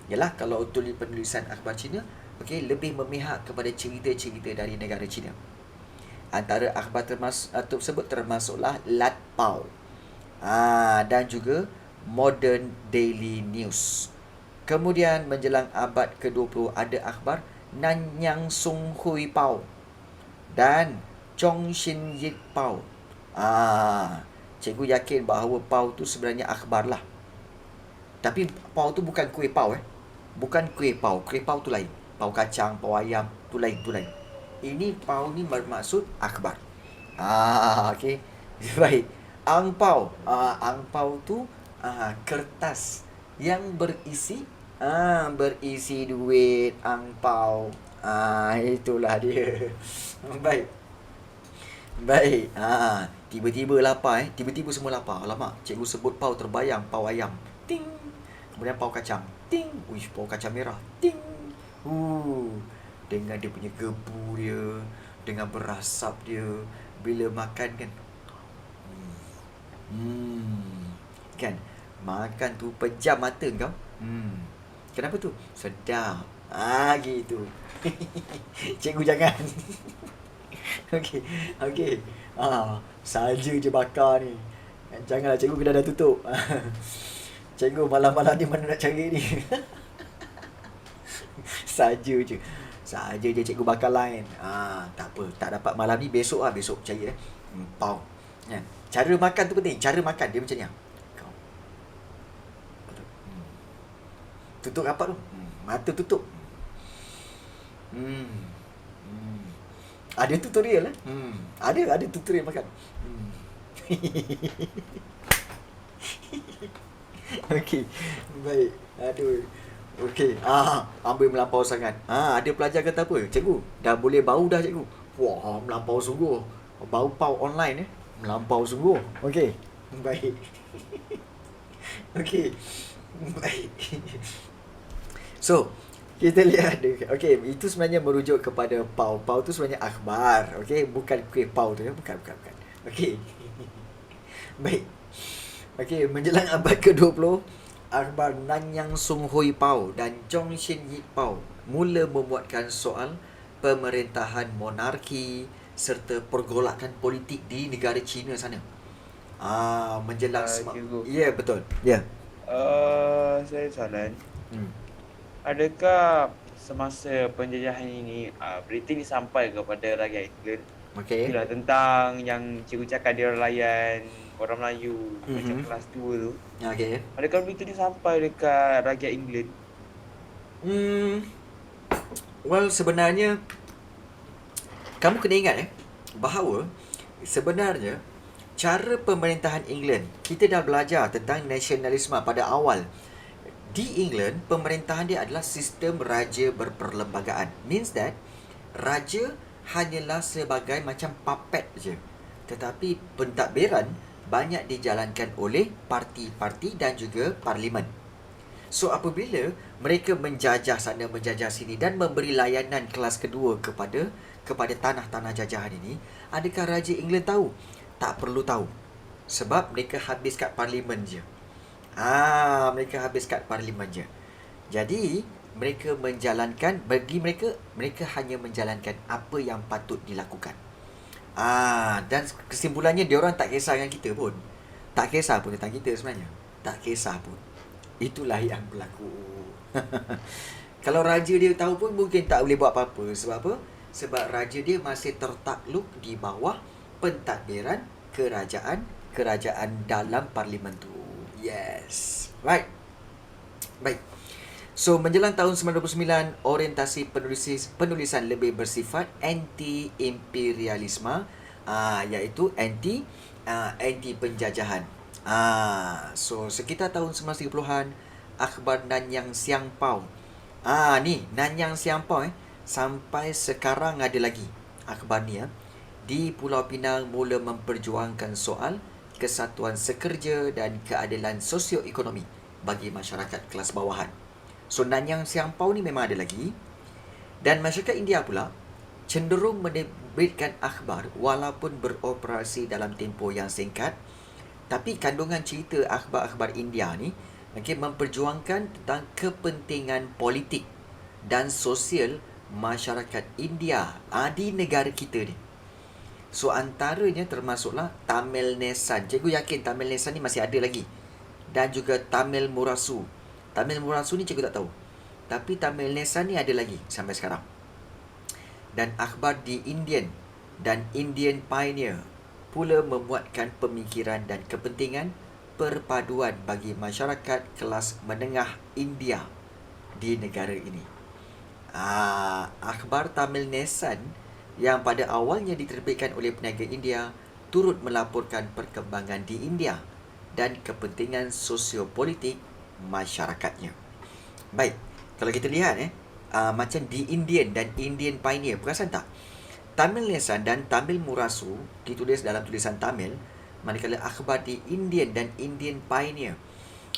Yalah, kalau penulisan akhbar Cina, lebih memihak kepada cerita-cerita dari negara Cina. Antara akhbar tersebut termasuklah Lat Pau dan juga Modern Daily News. Kemudian menjelang abad ke-20 ada akhbar Nanyang Sung Hui Pau dan Chong Shin Yit Pau. Cikgu yakin bahawa Pau tu sebenarnya akhbar lah. Tapi Pau tu bukan kuih Pau, Bukan kuih Pau. Kuih Pau tu lain. Pau kacang, pau ayam tu lain. Ini Pau ni bermaksud akhbar. Okey. Baik. Angpau. Angpau tu kertas yang berisi duit, angpau. Itulah dia. Baik. Tiba-tiba lapar, Tiba-tiba semua lapar. Alamak, cikgu sebut pau terbayang pau ayam. Ting. Kemudian pau kacang. Ting. Uish, pau kacang merah. Ting. Dengan dia punya gebu dia, dengan berasap dia, bila makan kan. Kan, makan tu pejam mata kau. Kenapa tu? Sedap. Gitu. Cikgu jangan. Okey. Okey. Saja je bakar ni. Janganlah cikgu kena dah tutup. Cikgu malam-malam ni mana nak cari ni? Saja je. Saja je cikgu bakar lain. Tak apa. Tak dapat malam ni, besok besok cari pau. Ya. Cara makan tu penting. Cara makan dia macam ni. Kau. Tutup rapat tu. Mata tutup. Ada tutorial Ada tutorial makan. Okey. Baik. Aduh. Okey. Ambil melampau sangat. Ada pelajar kata apa? Cikgu, dah boleh bau dah cikgu. Wah, melampau sungguh. Bau pau online melampau sungguh. Okey. Baik. Okey. Baik. So, kita lihat. Okey, itu sebenarnya merujuk kepada pau. Pau tu sebenarnya akhbar. Okey, bukan kuih pau tu ya. Bukan. Okey. Baik. Okey, menjelang abad ke-20, akhbar Nanyang Sung Hui Pao dan Chong Shin Yik Pao mula memuatkan soal pemerintahan monarki serta pergolakan politik di negara China sana. Menjelang ya, betul. Ya. Saya soalan. Adakah semasa penjajahan ini berita ini sampai kepada rakyat England? Okey. Itulah tentang yang cikgu cakap dia layan orang Melayu macam kelas 2 tu. Okey. Adakah berita ni sampai dekat rakyat England? Well, sebenarnya kamu kena ingat bahawa sebenarnya cara pemerintahan England, kita dah belajar tentang nasionalisme pada awal. Di England, pemerintahan dia adalah sistem raja berperlembagaan. Means that raja hanyalah sebagai macam puppet je. Tetapi pentadbiran banyak dijalankan oleh parti-parti dan juga parlimen. So apabila mereka menjajah sana, menjajah sini dan memberi layanan kelas kedua kepada tanah-tanah jajahan ini, adakah Raja England tahu? Tak perlu tahu. Sebab mereka habis kat parlimen je. Mereka habis kat parlimen je. Jadi mereka menjalankan, bagi mereka hanya menjalankan apa yang patut dilakukan. Dan kesimpulannya diorang tak kisah dengan kita pun. Tak kisah pun tentang kita sebenarnya. Tak kisah pun. Itulah yang berlaku. Kalau raja dia tahu pun mungkin tak boleh buat apa-apa. Sebab apa? Sebab raja dia masih tertakluk di bawah pentadbiran kerajaan dalam parlimen tu. Yes. Right. Baik. So, menjelang tahun 1999, orientasi penulisan lebih bersifat anti-imperialisme, iaitu anti penjajahan. So, sekitar tahun 1930-an, akhbar Nanyang Siang Pao. Ni, Nanyang Siang Pao sampai sekarang ada lagi akhbar ni di Pulau Pinang mula memperjuangkan soal kesatuan sekerja dan keadilan sosioekonomi bagi masyarakat kelas bawahan. So, Nanyang Siang Pao ni memang ada lagi. Dan masyarakat India pula cenderung menerbitkan akhbar walaupun beroperasi dalam tempoh yang singkat. Tapi kandungan cerita akhbar-akhbar India ni memperjuangkan tentang kepentingan politik dan sosial masyarakat India di negara kita ni. So, antaranya termasuklah Tamil Nesan. Cikgu yakin Tamil Nesan ni masih ada lagi. Dan juga Tamil Murasu. Tamil Murasu ni cikgu tak tahu. Tapi Tamil Nesan ni ada lagi sampai sekarang. Dan akhbar di Indian dan Indian Pioneer pula memuatkan pemikiran dan kepentingan perpaduan bagi masyarakat kelas menengah India di negara ini. Akhbar Tamil Nesan yang pada awalnya diterbitkan oleh peniaga India turut melaporkan perkembangan di India dan kepentingan sosiopolitik masyarakatnya. Baik, kalau kita lihat macam di Indian dan Indian Pioneer, perasan tak? Tamil Nesan dan Tamil Murasu ditulis dalam tulisan Tamil, manakala akhbar di Indian dan Indian Pioneer,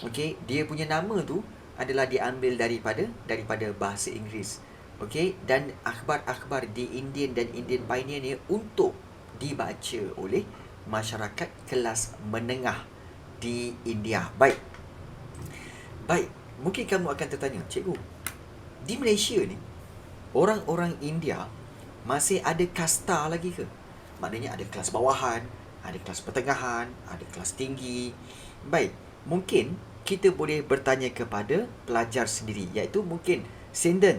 okey, dia punya nama tu adalah diambil daripada bahasa Inggeris. Okey, dan akhbar-akhbar di Indian dan Indian Pioneer ni untuk dibaca oleh masyarakat kelas menengah di India. Baik. mungkin kamu akan tertanya, cikgu, di Malaysia ni, orang-orang India masih ada kasta lagi ke? Maknanya ada kelas bawahan, ada kelas pertengahan, ada kelas tinggi. Baik, mungkin kita boleh bertanya kepada pelajar sendiri, iaitu mungkin Sinden